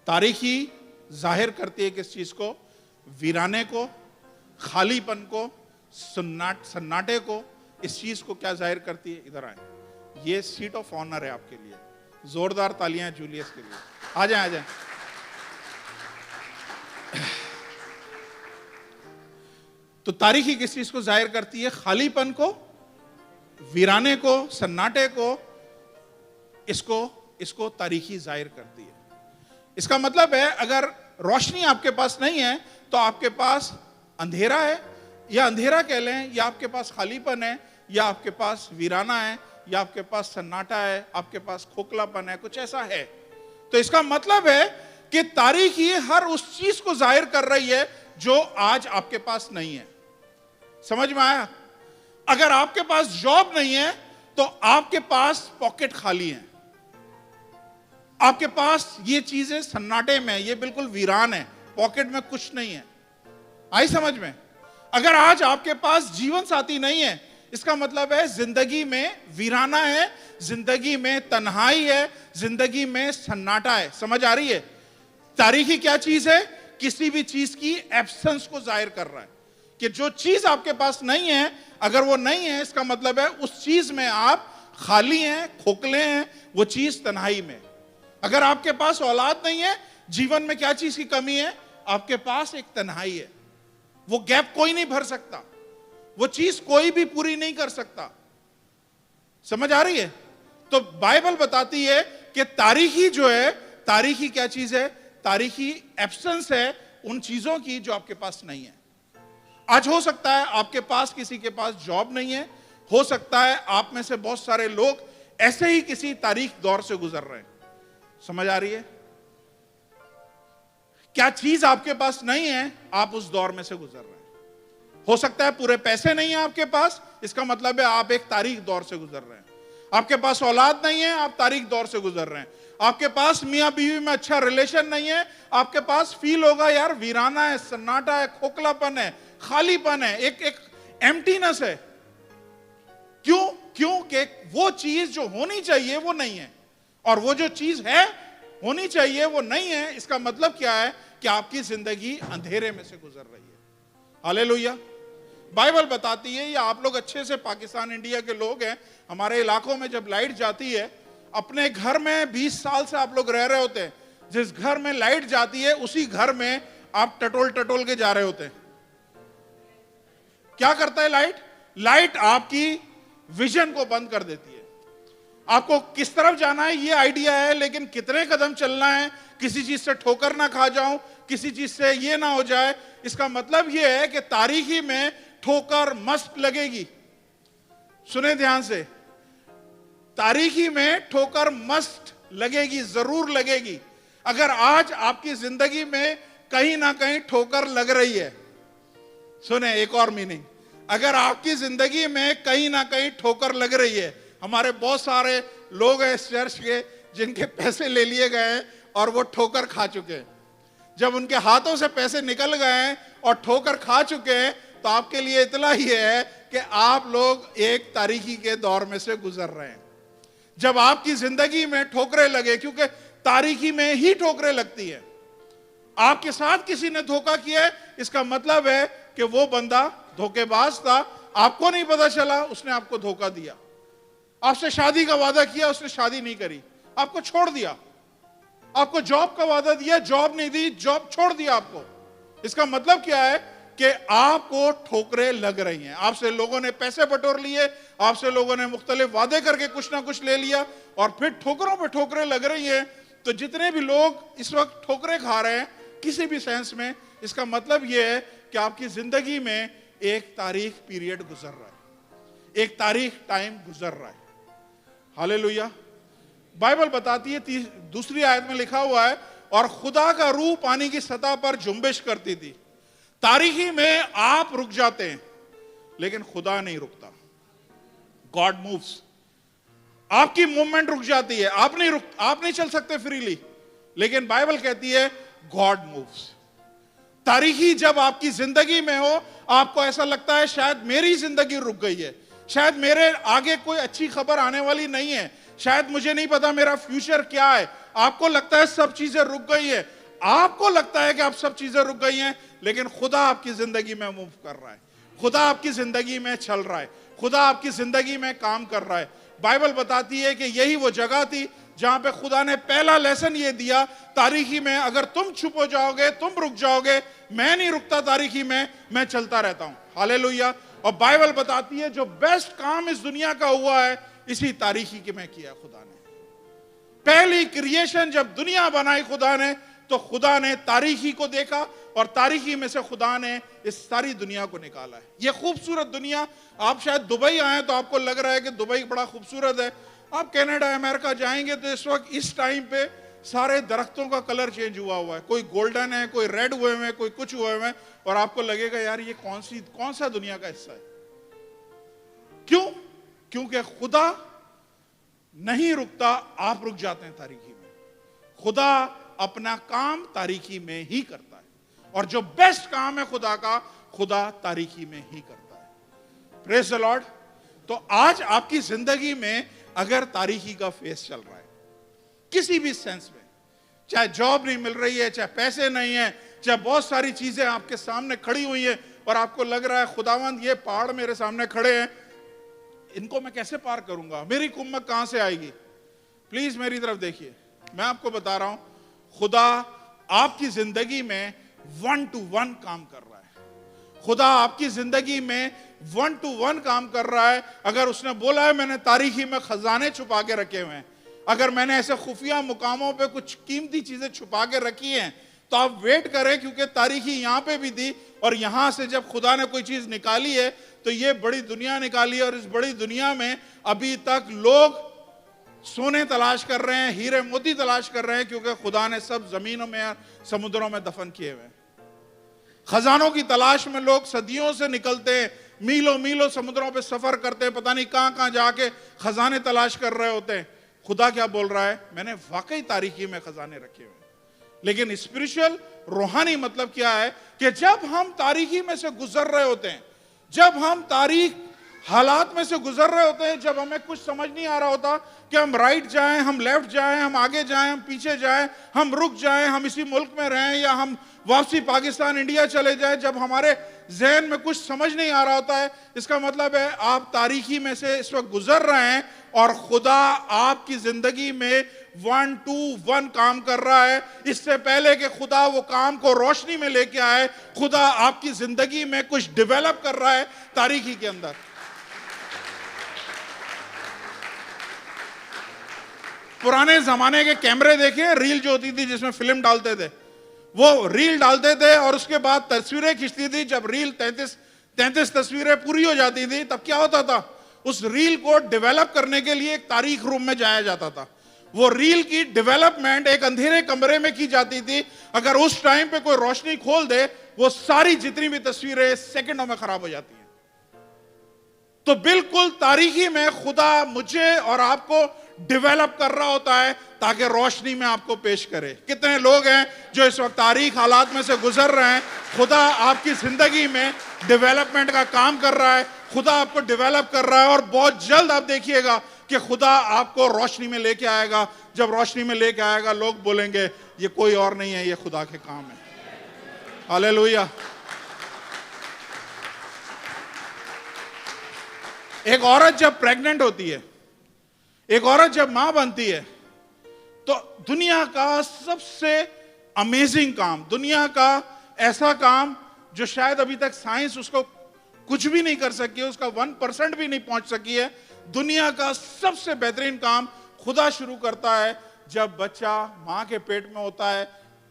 तारीखी जाहिर करती है किस चीज को? वीराने को, खालीपन को, सन्नाटे को। इस चीज को क्या जाहिर करती है? इधर आए, ये सीट ऑफ ऑनर है आपके लिए। जोरदार तालियां जूलियस के लिए। आ जाए, आ जाए। तो तारीखी किस चीज को जाहिर करती है? खालीपन को, वीराने को, सन्नाटे को। इसको तारीखी जाहिर करती है। इसका मतलब है अगर रोशनी आपके पास नहीं है तो आपके पास अंधेरा है, या अंधेरा कह लें, या आपके पास खालीपन है, या आपके पास वीराना है, या आपके पास सन्नाटा है, आपके पास खोखलापन है, कुछ ऐसा है। तो इसका मतलब है कि तारीख ही हर उस चीज को जाहिर कर रही है जो आज आपके पास नहीं है। समझ में आया? अगर आपके पास जॉब नहीं है तो आपके पास पॉकेट खाली है, आपके पास ये चीजें सन्नाटे में, ये बिल्कुल वीरान है, पॉकेट में कुछ नहीं है। आई समझ में? अगर आज आपके पास जीवन साथी नहीं है, इसका मतलब है जिंदगी में वीराना है, जिंदगी में तन्हाई है, जिंदगी में सन्नाटा है। समझ आ रही है? तारीखी क्या चीज है? किसी भी चीज की एब्सेंस को जाहिर कर रहा है कि जो चीज आपके पास नहीं है, अगर वो नहीं है, इसका मतलब है उस चीज में आप खाली हैं, खोखले हैं, वो चीज तन्हाई में। अगर आपके पास औलाद नहीं है, जीवन में क्या चीज की कमी है? आपके पास एक तन्हाई है। वो गैप कोई नहीं भर सकता, वो चीज कोई भी पूरी नहीं कर सकता। समझ आ रही है? तो बाइबल बताती है कि तारीखी जो है, तारीखी क्या चीज है? तारीखी एब्सेंस है उन चीजों की जो आपके पास नहीं है। आज हो सकता है आपके पास किसी के पास जॉब नहीं है, हो सकता है आप में से बहुत सारे लोग ऐसे ही किसी तारीख दौर से गुजर रहे हैं। समझ आ रही है? क्या चीज आपके पास नहीं है, आप उस दौर में से गुजर रहे हैं। हो सकता है पूरे पैसे नहीं है आपके पास, इसका मतलब है आप एक तारीख दौर से गुजर रहे हैं। आपके पास औलाद नहीं है, आप तारीख दौर से गुजर रहे हैं। आपके पास मियां बीवी में अच्छा रिलेशन नहीं है, आपके पास फील होगा यार वीराना है, सन्नाटा है, खोखलापन है, खालीपन है, एक एम्प्टीनेस है। क्यों? क्योंकि वो चीज जो होनी चाहिए वो नहीं है, और वो जो चीज है होनी चाहिए वो नहीं है। इसका मतलब क्या है? कि आपकी जिंदगी अंधेरे में से गुजर रही है। हालेलुया। बाइबल बताती है, या आप लोग अच्छे से पाकिस्तान इंडिया के लोग हैं, हमारे इलाकों में जब लाइट जाती है, अपने घर में 20 साल से आप लोग रह रहे होते हैं, जिस घर में लाइट जाती है उसी घर में आप टटोल टटोल के जा रहे होते हैं। क्या करता है लाइट? लाइट आपकी विजन को बंद कर देती है। आपको किस तरफ जाना है ये आइडिया है, लेकिन कितने कदम चलना है, किसी चीज से ठोकर ना खा जाऊं, किसी चीज से ये ना हो जाए। इसका मतलब ये है कि तारीखी में ठोकर मस्त लगेगी। सुने ध्यान से, तारीखी में ठोकर मस्त लगेगी, जरूर लगेगी। अगर आज आपकी जिंदगी में कहीं ना कहीं ठोकर लग रही है, सुने एक और मीनिंग, अगर आपकी जिंदगी में कहीं ना कहीं ठोकर लग रही है, हमारे बहुत सारे लोग हैं इस चर्च के जिनके पैसे ले लिए गए हैं और वो ठोकर खा चुके हैं। जब उनके हाथों से पैसे निकल गए हैं और ठोकर खा चुके हैं, तो आपके लिए इतना ही है कि आप लोग एक तारीखी के दौर में से गुजर रहे हैं। जब आपकी जिंदगी में ठोकरें लगे, क्योंकि तारीखी में ही ठोकरें लगती है, आपके साथ किसी ने धोखा किया है, इसका मतलब है कि वो बंदा धोखेबाज था, आपको नहीं पता चला, उसने आपको धोखा दिया। आपसे शादी का वादा किया, उसने शादी नहीं करी, आपको छोड़ दिया। आपको जॉब का वादा दिया, जॉब नहीं दी, जॉब छोड़ दिया आपको। इसका मतलब क्या है? कि आपको ठोकरें लग रही हैं। आपसे लोगों ने पैसे बटोर लिए, आपसे लोगों ने मुख्तलिफ वादे करके कुछ ना कुछ ले लिया, और फिर ठोकरों पे ठोकरें लग रही हैं। तो जितने भी लोग इस वक्त ठोकरें खा रहे हैं किसी भी सेंस में, इसका मतलब यह है कि आपकी जिंदगी में एक तारीख पीरियड गुजर रहा है, एक तारीख टाइम गुजर रहा है। हालेलुया। बाइबल बताती है, दूसरी आयत में लिखा हुआ है, और खुदा का रूह पानी की सतह पर जुम्बिश करती थी। तारीखी में आप रुक जाते हैं, लेकिन खुदा नहीं रुकता। God moves. आपकी मूवमेंट रुक जाती है, आप नहीं चल सकते फ्रीली, लेकिन बाइबल कहती है गॉड मूव्स। तारीखी जब आपकी जिंदगी में हो, आपको ऐसा लगता है शायद मेरी जिंदगी रुक गई है, शायद मेरे आगे कोई अच्छी खबर आने वाली नहीं है, शायद मुझे नहीं पता मेरा फ्यूचर क्या है। आपको लगता है सब चीजें रुक गई है, आपको लगता है कि आप सब चीजें रुक गई हैं, लेकिन खुदा आपकी जिंदगी में मूव कर रहा है, खुदा आपकी जिंदगी में चल रहा है, खुदा आपकी जिंदगी में काम कर रहा है। बाइबल बताती है कि यही वो जगह थी जहां पे खुदा ने पहला लेसन ये दिया, तारीखी में अगर तुम छुप हो जाओगे, तुम रुक जाओगे, मैं नहीं रुकता तारीखी में, मैं चलता रहता हूं। हालेलुया। और बाइबल बताती है जो बेस्ट काम इस दुनिया का हुआ है, इसी तारीखी के में किया खुदा ने। पहली क्रिएशन जब दुनिया बनाई खुदा ने, तो खुदा ने तारीखी को देखा और तारीखी में से खुदा ने इस सारी दुनिया को निकाला है। ये खूबसूरत दुनिया, आप शायद दुबई आए तो आपको लग रहा है कि दुबई बड़ा खूबसूरत है। आप कनाडा अमेरिका जाएंगे तो इस वक्त इस टाइम पे सारे दरख्तों का कलर चेंज हुआ है, कोई गोल्डन है, कोई रेड हुए हुए हैं, कोई कुछ हुए हुए हैं, और आपको लगेगा यार ये कौन सा दुनिया का हिस्सा है। क्यों? क्योंकि खुदा नहीं रुकता, आप रुक जाते हैं तारीखी में। खुदा अपना काम तारीखी में ही करता है, और जो बेस्ट काम है खुदा का, खुदा तारीखी में ही करता है। Praise the Lord. तो आज आपकी जिंदगी में अगर तारीखी का फेस चल रहा है किसी भी सेंस में, चाहे जॉब नहीं मिल रही है, चाहे पैसे नहीं है, चाहे बहुत सारी चीजें आपके सामने खड़ी हुई है और आपको लग रहा है खुदावंद ये पहाड़ मेरे सामने खड़े हैं, इनको मैं कैसे पार करूंगा, मेरी कुम्मत कहां से आएगी। प्लीज मेरी तरफ देखिए, मैं आपको बता रहा हूं, खुदा आपकी जिंदगी में 1 to 1 काम कर रहा है। खुदा आपकी जिंदगी में 1 to 1 काम कर रहा है। अगर उसने बोला है मैंने तारीखी में खजाने छुपा के रखे हुए हैं, अगर मैंने ऐसे खुफिया मुकामों पे कुछ कीमती चीजें छुपा के रखी हैं, तो आप वेट करें, क्योंकि तारीखी यहां पे भी थी, और यहां से जब खुदा ने कोई चीज निकाली है तो ये बड़ी दुनिया निकाली है। और इस बड़ी दुनिया में अभी तक लोग सोने तलाश कर रहे हैं, हीरे मोती तलाश कर रहे हैं, क्योंकि खुदा ने सब जमीनों में, समुद्रों में दफन किए हुए हैं। खजानों की तलाश में लोग सदियों से निकलते हैं, मीलों मीलों समुद्रों पे सफर करते हैं, पता नहीं कहां कहां जाके खजाने तलाश कर रहे होते हैं। खुदा क्या बोल रहा है, मैंने वाकई तारीखी में खजाने रखे हुए हैं। लेकिन स्पिरिचुअल रूहानी मतलब क्या है कि जब हम तारीखी में से गुजर रहे होते हैं, जब हम तारीख हालात में से गुजर रहे होते हैं, जब हमें कुछ समझ नहीं आ रहा होता कि हम राइट जाएं, हम लेफ्ट जाएं, हम आगे जाएं, हम पीछे जाएं, हम रुक जाएं, हम इसी मुल्क में रहें या हम वापसी पाकिस्तान इंडिया चले जाएं, जब हमारे जहन में कुछ समझ नहीं आ रहा होता है, इसका मतलब है आप तारीखी में से इस वक्त गुजर रहे हैं और खुदा आपकी जिंदगी में 1 to 1 काम कर रहा है। इससे पहले कि खुदा वो काम को रोशनी में लेके आए, खुदा आपकी जिंदगी में कुछ डेवलप कर रहा है तारीखी के अंदर। पुराने जमाने के कैमरे देखे, रील जो होती थी जिसमें फिल्म डालते थे, वो रील डालते थे और उसके बाद तस्वीरें खींचती थी। जब रील 33 तस्वीरें पूरी हो जाती थी, तब क्या होता था, उस रील को डेवलप करने के लिए एक तारीख रूम में जाया जाता था। वो रील की डेवलपमेंट एक अंधेरे कमरे में की जाती थी। अगर उस टाइम पे कोई रोशनी खोल दे, वो सारी जितनी भी तस्वीरें सेकंडों में खराब हो जाती हैं। तो बिल्कुल तारीखी में खुदा मुझे और आपको डेवलप कर रहा होता है ताकि रोशनी में आपको पेश करे। कितने लोग हैं जो इस वक्त तारीख हालात में से गुजर रहे हैं, खुदा आपकी जिंदगी में डेवलपमेंट का काम कर रहा है, खुदा आपको डेवलप कर रहा है, और बहुत जल्द आप देखिएगा कि खुदा आपको रोशनी में लेके आएगा। जब रोशनी में लेके आएगा, लोग बोलेंगे ये कोई और नहीं है, ये खुदा के काम है। हालेलुया। एक औरत जब प्रेग्नेंट होती है, एक औरत जब मां बनती है, तो दुनिया का सबसे अमेजिंग काम, दुनिया का ऐसा काम जो शायद अभी तक साइंस उसको कुछ भी नहीं कर सकी है, उसका 1% भी नहीं पहुंच सकी है, दुनिया का सबसे बेहतरीन काम खुदा शुरू करता है जब बच्चा मां के पेट में होता है।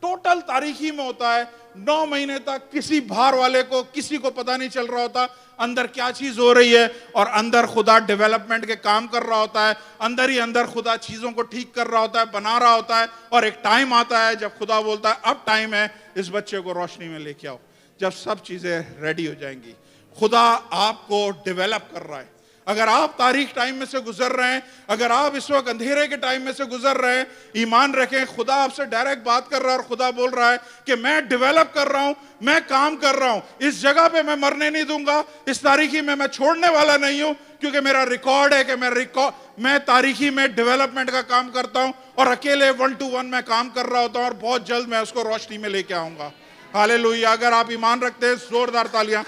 टोटल तारीखी में होता है, 9 महीने तक किसी बाहर वाले को, किसी को पता नहीं चल रहा होता अंदर क्या चीज हो रही है, और अंदर खुदा डेवलपमेंट के काम कर रहा होता है। अंदर ही अंदर खुदा चीजों को ठीक कर रहा होता है, बना रहा होता है। और एक टाइम आता है जब खुदा बोलता है अब टाइम है, इस बच्चे को रोशनी में लेके आओ। जब सब चीजें रेडी हो जाएंगी, खुदा आपको डेवलप कर रहा है। अगर आप तारीख टाइम में से गुजर रहे हैं, अगर आप इस वक्त अंधेरे के टाइम में से गुजर रहे हैं, ईमान रखें, खुदा आपसे डायरेक्ट बात कर रहा है और खुदा बोल रहा है कि मैं डेवलप कर रहा हूं, मैं काम कर रहा हूं, इस जगह पे मैं मरने नहीं दूंगा, इस तारीखी में मैं छोड़ने वाला नहीं हूं, क्योंकि मेरा रिकॉर्ड है कि मैं तारीखी में डेवलपमेंट का काम करता हूं, और अकेले 1 to 1 मैं काम कर रहा होता हूं, और बहुत जल्द मैं उसको रोशनी में लेके आऊंगा। हालेलुया। अगर आप ईमान रखते हैं, जोरदार तालियां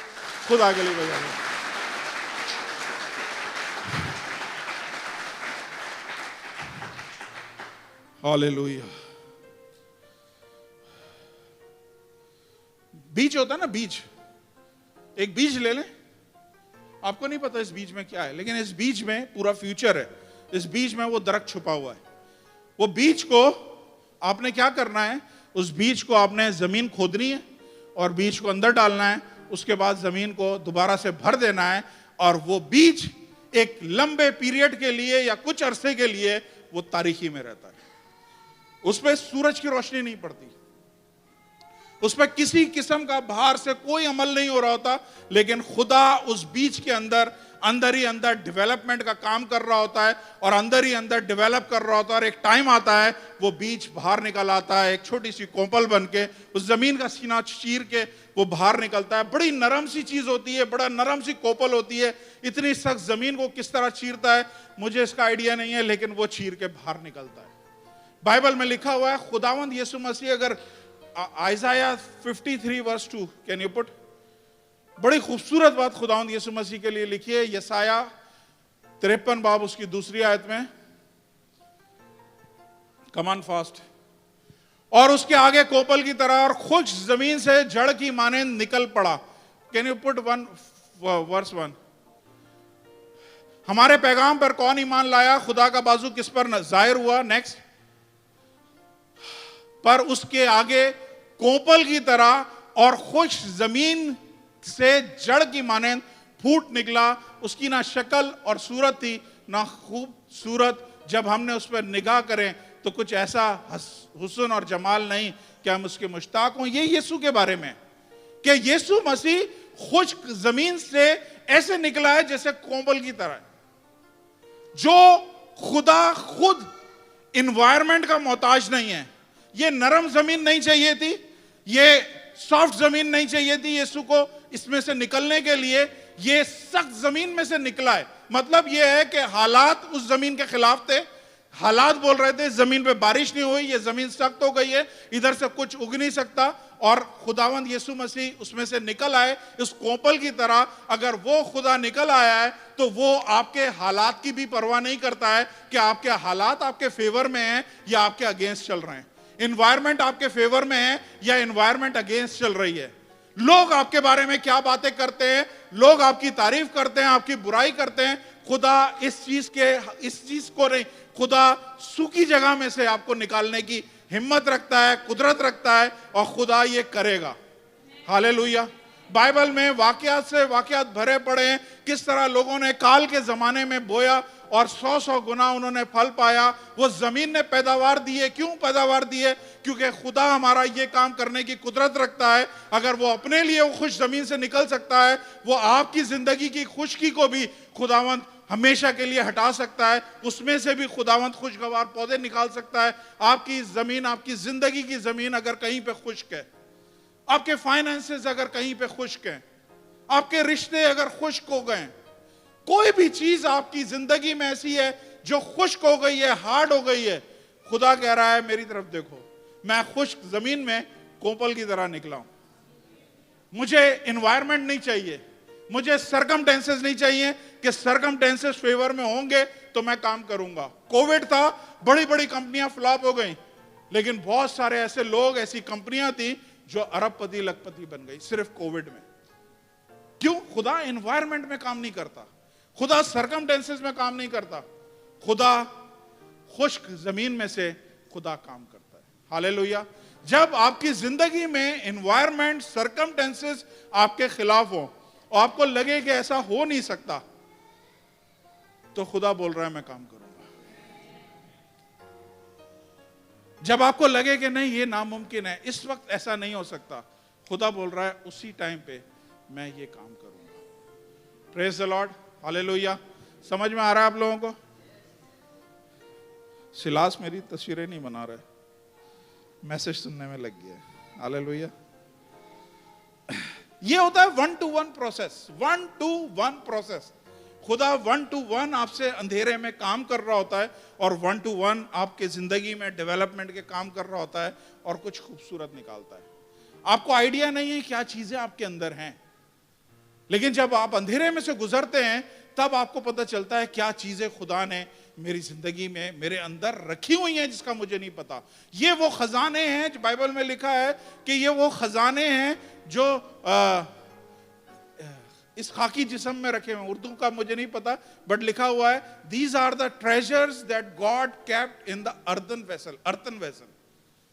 खुदा के लिए बजाइए। हालेलुया। बीज होता है ना, बीज, एक बीज ले लें, आपको नहीं पता इस बीज में क्या है, लेकिन इस बीज में पूरा फ्यूचर है। इस बीज में वो दरख्त छुपा हुआ है। वो बीज को आपने क्या करना है, उस बीज को आपने जमीन खोदनी है और बीज को अंदर डालना है, उसके बाद जमीन को दोबारा से भर देना है और वो बीज एक लंबे पीरियड के लिए या कुछ अरसे के लिए वो तारीखी में रहता है। उस पर सूरज की रोशनी नहीं पड़ती, उस पर किसी किस्म का बाहर से कोई अमल नहीं हो रहा होता, लेकिन खुदा उस बीज के अंदर ही अंदर डेवलपमेंट का काम कर रहा होता है और अंदर ही अंदर डेवलप कर रहा होता है। और एक टाइम आता है वो बीज बाहर निकल आता है, एक छोटी सी कोपल बन के उस जमीन का सीना चीर के वो बाहर निकलता है। बड़ी नरम सी चीज होती है, बड़ा नरम सी कोपल होती है। इतनी सख्त जमीन को किस तरह चीरता है मुझे इसका आइडिया नहीं है, लेकिन वो चीर के बाहर निकलता है। बाइबल में लिखा हुआ है, खुदावंद यीशु मसीह, अगर Isaiah 53 verse 2, can you put, बड़ी खूबसूरत बात खुदावंद यीशु मसीह के लिए लिखी है। यसाया 53 बाब उसकी दूसरी आयत में, कमान फास्ट, और उसके आगे कोपल की तरह और खुश जमीन से जड़ की मानेंद निकल पड़ा। कैन यू पुट वर्स 1, हमारे पैगाम पर कौन ईमान लाया, खुदा का बाजू किस पर जाहिर हुआ। नेक्स्ट, पर उसके आगे कोपल की तरह और खुश जमीन से जड़ की मानेंद फूट निकला। उसकी ना शक्ल और सूरत थी ना खूबसूरत, जब हमने उस पर निगाह करें तो कुछ ऐसा हुस्न और जमाल नहीं कि हम उसके मुश्ताक हों। ये यीशु के बारे में कि यीशु मसीह खुश्क जमीन से ऐसे निकला है जैसे कोपल की तरह, जो खुदा खुद इन्वायरमेंट का मोहताज नहीं है। ये नरम जमीन नहीं चाहिए थी, ये सॉफ्ट जमीन नहीं चाहिए थी यीशु को इसमें से निकलने के लिए, ये सख्त जमीन में से निकला है। मतलब ये है कि हालात उस जमीन के खिलाफ थे, हालात बोल रहे थे जमीन पे बारिश नहीं हुई, ये जमीन सख्त हो गई है, इधर से कुछ उग नहीं सकता, और खुदावंद यीशु मसीह उसमें से निकल आए इस कोपल की तरह। अगर वो खुदा निकल आया है तो वो आपके हालात की भी परवाह नहीं करता है कि आपके हालात आपके फेवर में हैं या आपके अगेंस्ट चल रहे हैं, एनवायरमेंट आपके फेवर में है या एनवायरमेंट अगेंस्ट चल रही है। लोग आपके बारे में क्या बातें करते हैं, लोग आपकी तारीफ करते हैं, आपकी बुराई करते हैं, खुदा इस चीज को नहीं, खुदा सूखी जगह में से आपको निकालने की हिम्मत रखता है, कुदरत रखता है, और खुदा ये करेगा। हालेलुया। बाइबल में वाकयात से वाकयात भरे पड़े हैं, किस तरह लोगों ने काल के जमाने में बोया और 100 गुना उन्होंने फल पाया। वो जमीन ने पैदावार दी है। क्यों पैदावार दी है? क्योंकि खुदा हमारा ये काम करने की कुदरत रखता है। अगर वो अपने लिए वो खुश जमीन से निकल सकता है, वो आपकी जिंदगी की खुशकी को भी खुदावंद हमेशा के लिए हटा सकता है। उसमें से भी खुदावंद खुशगवार पौधे निकाल सकता है। आपकी जमीन, आपकी जिंदगी की जमीन अगर कहीं पे खुश्क है, आपके फाइनेंसेस अगर कहीं पे खुश्क है, आपके रिश्ते अगर खुश्क हो गए, कोई भी चीज आपकी जिंदगी में ऐसी है जो खुश्क हो गई है, हार्ड हो गई है, खुदा कह रहा है मेरी तरफ देखो, मैं खुश्क जमीन में कोपल की तरह निकला हूं। मुझे एनवायरनमेंट नहीं चाहिए, मुझे सरकमटेंसेस नहीं चाहिए कि सरकमटेंसेस फेवर में होंगे तो मैं काम करूंगा। कोविड था, बड़ी बड़ी कंपनियां फ्लॉप हो गई, लेकिन बहुत सारे ऐसे लोग, ऐसी कंपनियां थी जो अरबपति लखपति बन गई सिर्फ कोविड में। क्यों? खुदा एनवायरनमेंट में काम नहीं करता, खुदा सरकमटेंसेस में काम नहीं करता, खुदा खुश्क जमीन में से खुदा काम करता है। हालेलुया। जब आपकी जिंदगी में एनवायरनमेंट, सरकमटेंसेस आपके खिलाफ हो और आपको लगे कि ऐसा हो नहीं सकता, तो खुदा बोल रहा है मैं काम करूंगा। जब आपको लगे कि नहीं ये नामुमकिन है, इस वक्त ऐसा नहीं हो सकता, खुदा बोल रहा है उसी टाइम पे मैं ये काम करूंगा। Praise the Lord. हालेलुया। समझ में आ रहा है आप लोगों को? सिलास मेरी तस्वीरें नहीं बना रहे, मैसेज सुनने में लग गया। हालेलुया। ये होता है 1-to-1 प्रोसेस, 1-to-1 प्रोसेस। खुदा 1-to-1 आपसे अंधेरे में काम कर रहा होता है और 1-to-1 आपके जिंदगी में डेवलपमेंट के काम कर रहा होता है और कुछ खूबसूरत निकालता है। आपको आइडिया नहीं है क्या चीजें आपके अंदर हैं, लेकिन जब आप अंधेरे में से गुजरते हैं तब आपको पता चलता है क्या चीजें खुदा ने मेरी जिंदगी में मेरे अंदर रखी हुई हैं जिसका मुझे नहीं पता। ये वो खजाने हैं जो बाइबल में लिखा है कि ये वो खजाने हैं जो इस खाकी जिस्म में रखे हुए, उर्दू का मुझे नहीं पता, बट लिखा हुआ है these are the treasures that God kept in the earthen vessel.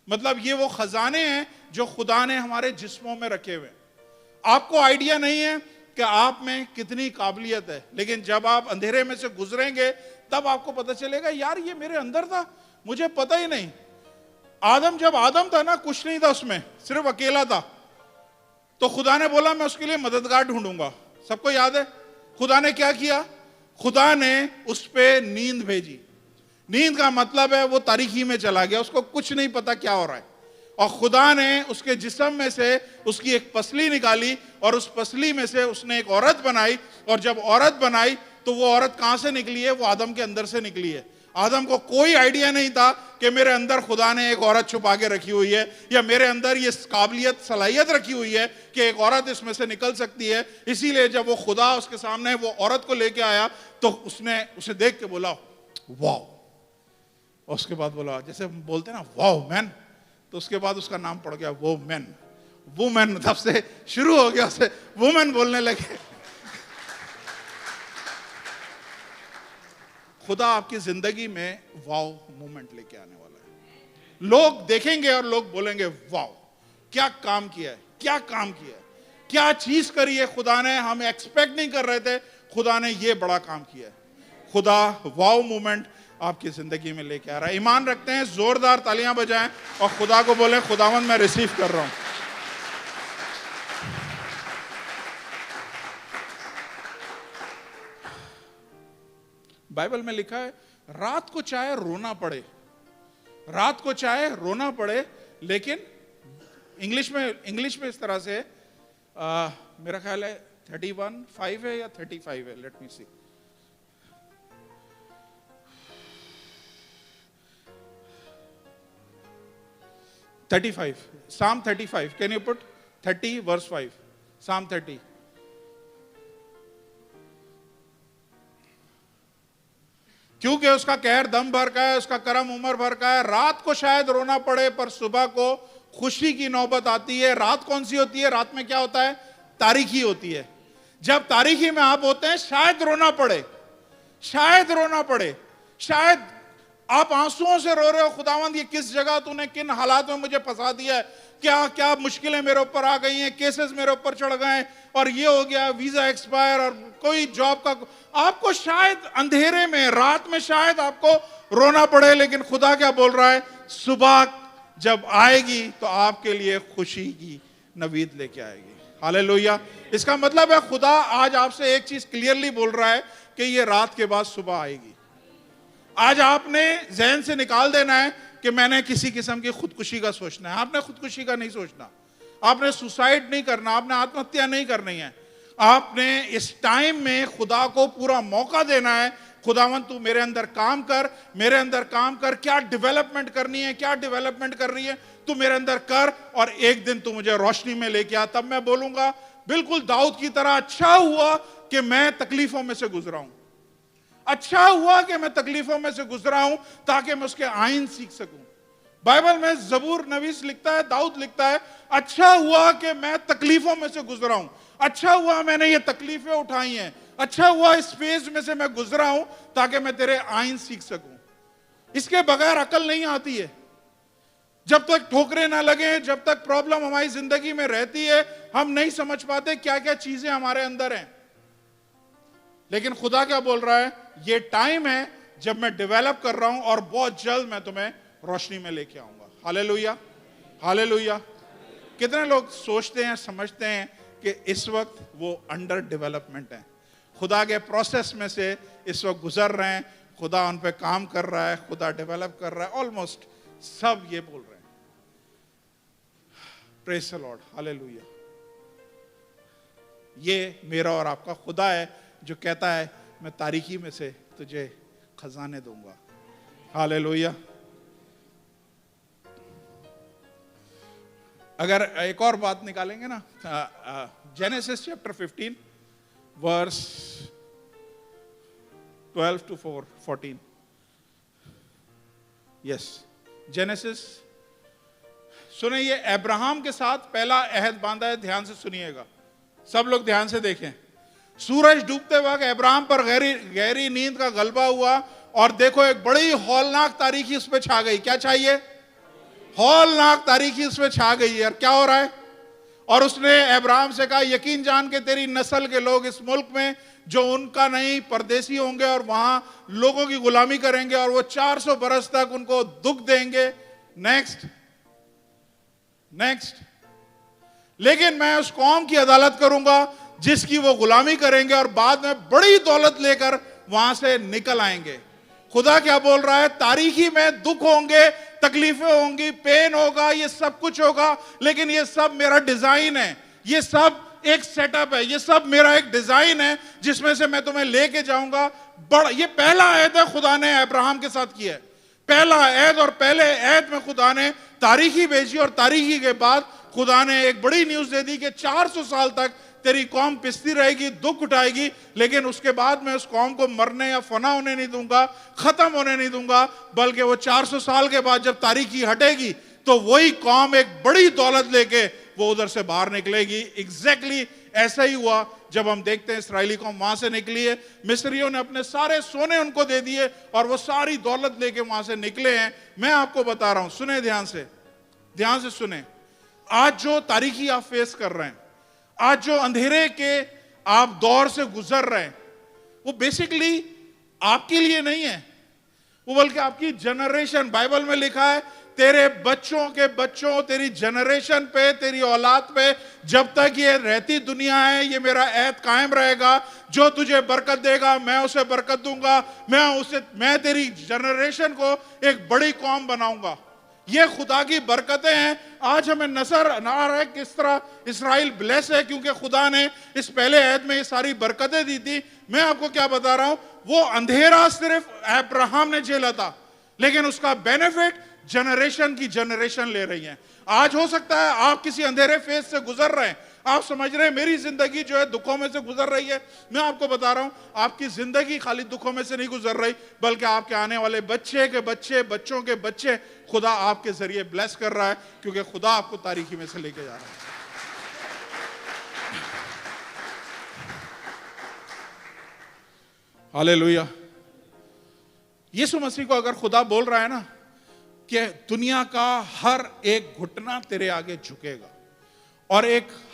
मतलब ये वो खजाने हैं जो खुदा ने हमारे जिस्मों में रखे हुए। आपको आइडिया नहीं है कि आप में कितनी काबिलियत है, लेकिन जब आप अंधेरे में से गुजरेंगे तब आपको पता चलेगा यार ये मेरे अंदर था, मुझे पता ही नहीं। जब आदम था ना, कुछ नहीं था उसमें, सिर्फ अकेला था, तो खुदा ने बोला मैं उसके लिए मददगार ढूंढूंगा। सबको याद है खुदा ने क्या किया? खुदा ने उस पे नींद भेजी। नींद का मतलब है वो तारीकी में चला गया, उसको कुछ नहीं पता क्या हो रहा है, और खुदा ने उसके जिस्म में से उसकी एक पसली निकाली और उस पसली में से उसने एक औरत बनाई। और जब औरत बनाई तो वो औरत कहां से निकली है? वो आदम के अंदर से निकली है। आदम को कोई आइडिया नहीं था कि मेरे अंदर खुदा ने एक औरत छुपा के रखी हुई है, या मेरे अंदर ये काबिलियत सलाहियत रखी हुई है कि एक औरत इसमें से निकल सकती है। इसीलिए जब वो खुदा उसके सामने वो औरत को लेके आया तो उसने उसे देख के बोला वाओ, और उसके बाद बोला, जैसे हम बोलते हैं ना वाओ मैन, तो उसके बाद उसका नाम पड़ गया वो मैन। वुमेन तब से शुरू हो गया, उसे वुमेन बोलने लगे। खुदा आपकी जिंदगी में वाओ मोमेंट लेके आने वाला है। लोग देखेंगे और लोग बोलेंगे वाओ क्या काम किया है, क्या काम किया है, क्या चीज करी है खुदा ने, हम एक्सपेक्ट नहीं कर रहे थे, खुदा ने ये बड़ा काम किया है। खुदा वाओ मोमेंट आपकी जिंदगी में लेके आ रहा है। ईमान रखते हैं, जोरदार तालियां बजाएं और खुदा को बोले खुदावंद मैं रिसीव कर रहा हूं। बाइबल में लिखा है रात को चाहे रोना पड़े, रात को चाहे रोना पड़े, लेकिन इंग्लिश में इस तरह से मेरा ख्याल है 31:5 है या 35 है, let me see. Psalm 35, can you put 30 verse 5? Psalm 30. क्योंकि उसका कहर दम भर का है, उसका करम उम्र भर का है। रात को शायद रोना पड़े पर सुबह को खुशी की नौबत आती है। रात कौन सी होती है? रात में क्या होता है? तारीकी होती है। जब तारीकी में आप होते हैं शायद रोना पड़े, शायद रोना पड़े, शायद आप आंसुओं से रो रहे हो, खुदावंद ये किस जगह तूने किन हालात में मुझे फंसा दिया है, क्या क्या मुश्किलें मेरे ऊपर आ गई हैं, केसेस मेरे ऊपर चढ़ गए हैं, और ये हो गया, वीजा एक्सपायर, और कोई जॉब का, आपको शायद अंधेरे में रात में शायद आपको रोना पड़े, लेकिन खुदा क्या बोल रहा है? सुबह जब आएगी तो आपके लिए खुशी की नवीद लेके आएगी। हालेलुया। इसका मतलब है खुदा आज आपसे एक चीज क्लियरली बोल रहा है कि ये रात के बाद सुबह आएगी। आज आपने जहन से निकाल देना है कि मैंने किसी किस्म की खुदकुशी का सोचना है। आपने खुदकुशी का नहीं सोचना, आपने सुसाइड नहीं करना, आपने आत्महत्या नहीं करनी है। आपने इस टाइम में खुदा को पूरा मौका देना है, खुदावंद तू मेरे अंदर काम कर, मेरे अंदर काम कर, क्या डेवलपमेंट करनी है, क्या डेवलपमेंट कर रही है तू मेरे अंदर कर, और एक दिन तू मुझे रोशनी में लेके आ। तब मैं बोलूंगा बिल्कुल दाऊद की तरह, अच्छा हुआ कि मैं तकलीफों में से गुजरा हूं, अच्छा हुआ कि मैं तकलीफों में से गुजरा हूं ताकि मैं उसके आइन सीख सकूं। बाइबल में जबूर नवीस लिखता है, दाऊद लिखता है, अच्छा हुआ कि मैं तकलीफों में से गुजरा हूं, अच्छा हुआ मैंने ये तकलीफें उठाई हैं, अच्छा हुआ इस फेज में से मैं गुजरा हूं ताकि मैं तेरे आइन सीख सकूं। इसके बगैर अकल नहीं आती है। जब तक ठोकरें ना लगे, जब तक प्रॉब्लम हमारी जिंदगी में रहती है, हम नहीं समझ पाते क्या क्या चीजें हमारे अंदर हैं। लेकिन खुदा क्या बोल रहा है? ये टाइम है जब मैं डेवलप कर रहा हूं और बहुत जल्द मैं तुम्हें रोशनी में लेके आऊंगा। Hallelujah, hallelujah. कितने लोग सोचते हैं, समझते हैं कि इस वक्त वो अंडर डेवलपमेंट है, खुदा के प्रोसेस में से इस वक्त गुजर रहे हैं, खुदा उन पे काम कर रहा है, खुदा डेवलप कर रहा है। ऑलमोस्ट सब ये बोल रहे हैं। Praise the Lord, hallelujah. ये मेरा और आपका खुदा है जो कहता है मैं तारीकी में से तुझे खजाने दूंगा। हालेलुया। अगर एक और बात निकालेंगे ना, Genesis chapter 15 verse 12 to 14। Yes, Genesis सुने, ये अब्राहम के साथ पहला अहद बांधा है। ध्यान से सुनिएगा, सब लोग ध्यान से देखें। सूरज डूबते वक्त अब्राहम पर गहरी गहरी नींद का गलबा हुआ और देखो एक बड़ी हौलनाक तारीखी उस पर छा गई। क्या चाहिए? हौलनाक तारीखी उस पर छा गई है। और क्या हो रहा है? और उसने अब्राहम से कहा, यकीन जान के तेरी नस्ल के लोग इस मुल्क में जो उनका नहीं परदेसी होंगे और वहां लोगों की गुलामी करेंगे और वो 400 बरस तक उनको दुख देंगे। नेक्स्ट नेक्स्ट, लेकिन मैं उस कौम की अदालत करूंगा जिसकी वो गुलामी करेंगे और बाद में बड़ी दौलत लेकर वहां से निकल आएंगे। खुदा क्या बोल रहा है? तारीखी में दुख होंगे, तकलीफें होंगी, पेन होगा, ये सब कुछ होगा, लेकिन ये सब मेरा डिजाइन है, ये सब एक सेटअप है, ये सब मेरा एक डिजाइन है जिसमें से मैं तुम्हें लेके जाऊंगा। बड़ा ये पहला ऐद है खुदा ने अब्राहम के साथ किया है, पहला ऐद। और पहले ऐद में खुदा ने तारीखी भेजी और तारीखी के बाद खुदा ने एक बड़ी न्यूज दे दी कि 400 साल तक तेरी कौम पिसती रहेगी, दुख उठाएगी, लेकिन उसके बाद मैं उस कौम को मरने या फना होने नहीं दूंगा, खत्म होने नहीं दूंगा, बल्कि वो 400 साल के बाद जब तारीखी हटेगी तो वही कौम एक बड़ी दौलत लेके वो उधर से बाहर निकलेगी। एग्जैक्टली ऐसा ही हुआ जब हम देखते हैं इसराइली कौम वहां से निकली है। मिस्रियों ने अपने सारे सोने उनको दे दिए और वो सारी दौलत लेके वहां से निकले हैं। मैं आपको बता रहा हूं, सुने ध्यान से सुने। आज जो तारीखी आप फेस कर रहे हैं, आज जो अंधेरे के आप दौर से गुजर रहे हैं, वो बेसिकली आपके लिए नहीं है, वो बल्कि आपकी जनरेशन, बाइबल में लिखा है तेरे बच्चों के बच्चों, तेरी जनरेशन पे, तेरी औलाद पे, जब तक ये रहती दुनिया है, ये मेरा ऐद कायम रहेगा। जो तुझे बरकत देगा मैं उसे बरकत दूंगा, मैं तेरी जनरेशन को एक बड़ी कौम बनाऊंगा। ये खुदा की बरकतें हैं। आज हमें नजर आ रहा है किस तरह इसराइल ब्लेस है, क्योंकि खुदा ने इस पहले ऐद में ये सारी बरकतें दी थी। मैं आपको क्या बता रहा हूं, वो अंधेरा सिर्फ अब्राहम ने झेला था, लेकिन उसका बेनिफिट जनरेशन की जनरेशन ले रही है। आज हो सकता है आप किसी अंधेरे फेज से गुजर रहे हैं, आप समझ रहे हैं मेरी जिंदगी जो है दुखों में से गुजर रही है। मैं आपको बता रहा हूं, आपकी जिंदगी खाली दुखों में से नहीं गुजर रही, बल्कि आपके आने वाले बच्चे के बच्चे, बच्चों के बच्चे खुदा आपके जरिए ब्लेस कर रहा है, क्योंकि खुदा आपको तारीखी में से लेके जा रहा है। हालेलुया। यीशु मसीह को अगर खुदा बोल रहा है ना कि दुनिया का हर एक घुटना तेरे आगे झुकेगा और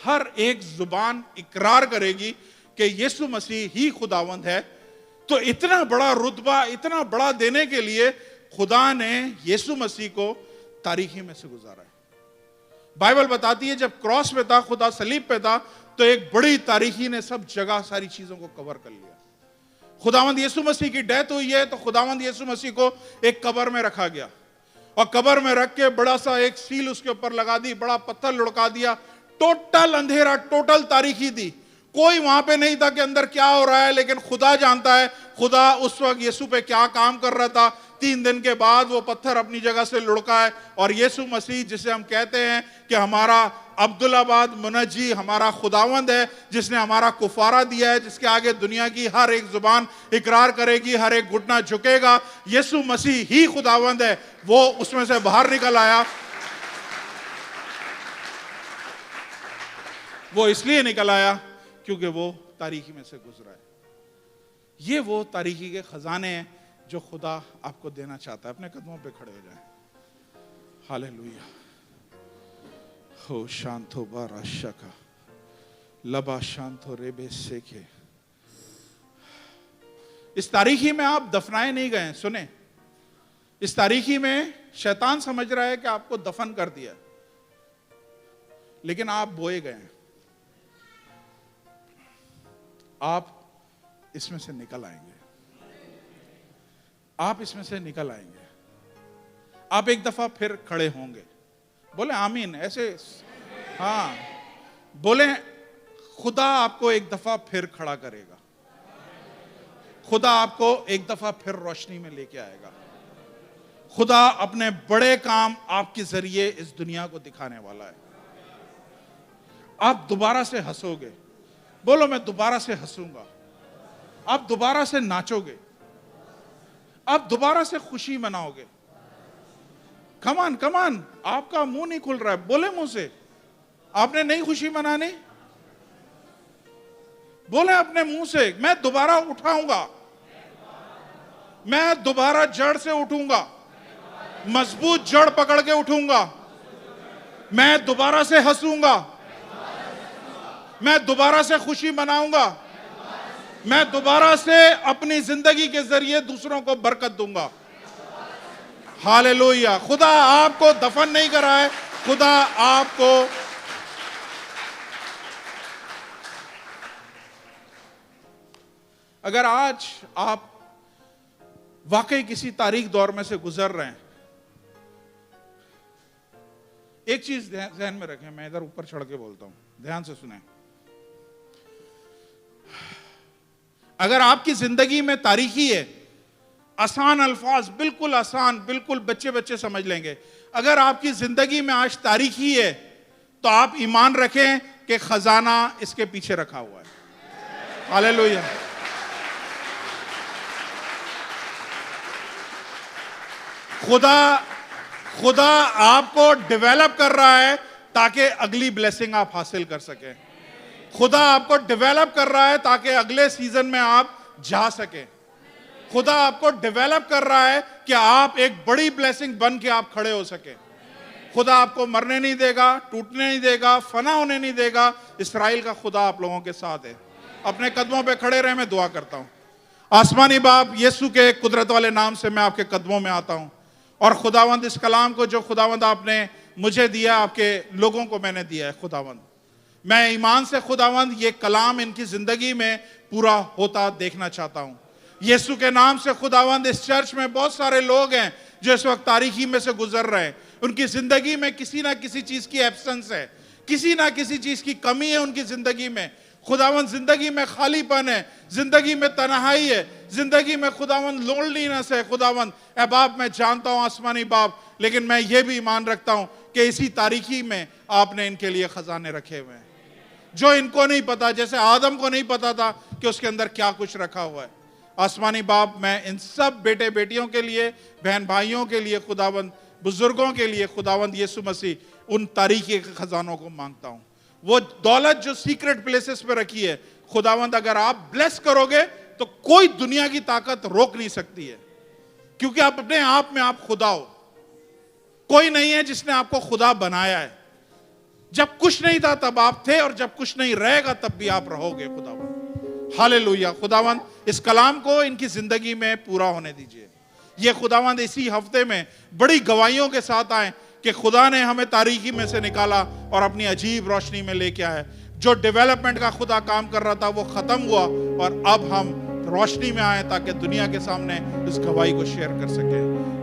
हर एक जुबान इकरार करेगी कि यीशु मसीह ही खुदावंद है, तो इतना बड़ा रुतबा, इतना बड़ा देने के लिए खुदा ने यीशु मसीह को तारीखी में से गुजारा है। बाइबल बताती है जब क्रॉस पे था, खुदा सलीब पे था, तो एक बड़ी तारीखी ने सब जगह सारी चीजों को कवर कर लिया। खुदावंद यीशु मसीह की डेथ हुई है तो खुदावंद यीशु मसीह को एक कब्र में रखा गया और कब्र में रख के बड़ा सा एक सील उसके ऊपर लगा दी, बड़ा पत्थर लुढ़का दिया। टोटल अंधेरा, टोटल तारीखी थी, कोई वहां पे नहीं था कि अंदर क्या हो रहा है, लेकिन खुदा जानता है खुदा उस वक्त यीशु पे क्या काम कर रहा था। 3 दिन के बाद वो पत्थर अपनी जगह से लुढ़का है और यीशु मसीह, जिसे हम कहते हैं कि हमारा अब्दुल्लाबाद मुनज्जी, हमारा खुदावंद है, जिसने हमारा कुफारा दिया है, जिसके आगे दुनिया की हर एक जुबान इकरार करेगी, हर एक घुटना झुकेगा, यीशु मसीह ही खुदावंद है, वो उसमें से बाहर निकल आया। वो इसलिए निकल आया क्योंकि वो तारीखी में से गुजरा है। ये वो तारीखी के खजाने हैं जो खुदा आपको देना चाहता है। अपने कदमों पे खड़े हो जाएं। हालेलुया। हो शांतो बाराशका लबा शांतो रेबे सेके। इस तारीखी में आप दफनाए नहीं गए। सुने, इस तारीखी में शैतान समझ रहा है कि आपको दफन कर दिया, लेकिन आप बोए गए। आप इसमें से निकल आएंगे, आप इसमें से निकल आएंगे। आप एक दफा फिर खड़े होंगे। बोले आमीन। ऐसे हाँ बोले, खुदा आपको एक दफा फिर खड़ा करेगा, खुदा आपको एक दफा फिर रोशनी में लेके आएगा। खुदा अपने बड़े काम आपके जरिए इस दुनिया को दिखाने वाला है। आप दोबारा से हंसोगे। बोलो मैं दोबारा से हंसूंगा। आप दोबारा से नाचोगे, आप दोबारा से खुशी मनाओगे। कमान कमान, आपका मुंह नहीं खुल रहा है, बोले मुंह से। आपने नहीं खुशी मनानी, बोले अपने मुंह से, मैं दोबारा उठाऊंगा, मैं दोबारा जड़ से उठूंगा, मजबूत जड़ पकड़ के उठूंगा, मैं दोबारा से हंसूंगा, मैं दोबारा से खुशी मनाऊंगा, मैं दोबारा से अपनी जिंदगी के जरिए दूसरों को बरकत दूंगा। हालेलुया। खुदा आपको दफन नहीं करा है, खुदा आपको अगर आज आप वाकई किसी तारीख दौर में से गुजर रहे हैं, एक चीज ध्यान में रखें, मैं इधर ऊपर चढ़ के बोलता हूं, ध्यान से सुने। अगर आपकी जिंदगी में तारीखी है, आसान अल्फाज, बिल्कुल आसान, बिल्कुल बच्चे बच्चे समझ लेंगे। अगर आपकी जिंदगी में आज तारीखी है तो आप ईमान रखें कि खजाना इसके पीछे रखा हुआ है। हालेलुया। खुदा आपको डेवलप कर रहा है ताकि अगली ब्लेसिंग आप हासिल कर सके। खुदा आपको डेवलप कर रहा है ताकि अगले सीजन में आप जा सके। खुदा आपको डेवलप कर रहा है कि आप एक बड़ी ब्लेसिंग बन के आप खड़े हो सके। खुदा आपको मरने नहीं देगा, टूटने नहीं देगा, फना होने नहीं देगा। इस्राएल का खुदा आप लोगों के साथ है। अपने कदमों पे खड़े रहे, मैं दुआ करता हूं। आसमानी बाप, यीशु के कुदरत वाले नाम से मैं आपके कदमों में आता हूं और खुदावंद इस कलाम को जो खुदावंद आपने मुझे दिया, आपके लोगों को मैंने दिया है खुदावंद, मैं ईमान से खुदावंद ये कलाम इनकी जिंदगी में पूरा होता देखना चाहता हूं। यीशु के नाम से खुदावंद इस चर्च में बहुत सारे लोग हैं जो इस वक्त तारीखी में से गुजर रहे हैं। उनकी जिंदगी में किसी ना किसी चीज की एब्सेंस है, किसी ना किसी चीज की कमी है उनकी जिंदगी में। खुदावंद जिंदगी में खालीपन है, जिंदगी में तन्हाई है, जिंदगी में खुदावंद लोनलीनेस है। खुदावंद ए बाप, मैं जानता हूं आसमानी बाप, लेकिन मैं ये भी ईमान रखता हूं कि इसी तारीखी में आपने इनके लिए खजाने रखे हुए हैं जो इनको नहीं पता, जैसे आदम को नहीं पता था कि उसके अंदर क्या कुछ रखा हुआ है। आसमानी बाप, मैं इन सब बेटे बेटियों के लिए, बहन भाइयों के लिए, खुदावंद बुजुर्गों के लिए, खुदावंद यीशु मसीह उन तारीखी के खजानों को मांगता हूं। वो दौलत जो सीक्रेट प्लेसेस पे रखी है खुदावंद, अगर आप ब्लेस करोगे तो कोई दुनिया की ताकत रोक नहीं सकती है, क्योंकि आप अपने आप में आप खुदा हो। कोई नहीं है जिसने आपको खुदा बनाया है। जब कुछ नहीं था तब आप थे, और जब कुछ नहीं रहेगा तब भी आप रहोगे खुदावंद। हालेलुया। खुदावंद इस कलाम को इनकी जिंदगी में पूरा होने दीजिए। ये खुदावंद इसी हफ्ते में बड़ी गवाहियों के साथ आए कि खुदा ने हमें तारीकी में से निकाला और अपनी अजीब रोशनी में लेके आया। जो डेवलपमेंट का खुदा काम कर रहा था वो खत्म हुआ और अब हम रोशनी में आए ताकि दुनिया के सामने इस गवाही को शेयर कर सके।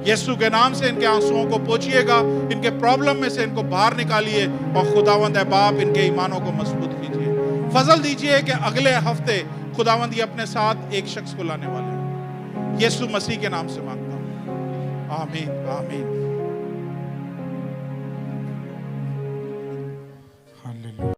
यीशु के नाम से इनके आंसुओं को पोंछिएगा, इनके प्रॉब्लम में से इनको बाहर निकालिए और खुदावंद है बाप इनके ईमानों को मजबूत कीजिए। फजल दीजिए कि अगले हफ्ते खुदावंद ये अपने साथ एक शख्स को लाने वाले हैं। यीशु मसीह के नाम से मांगता हूं, आमीन आमीन।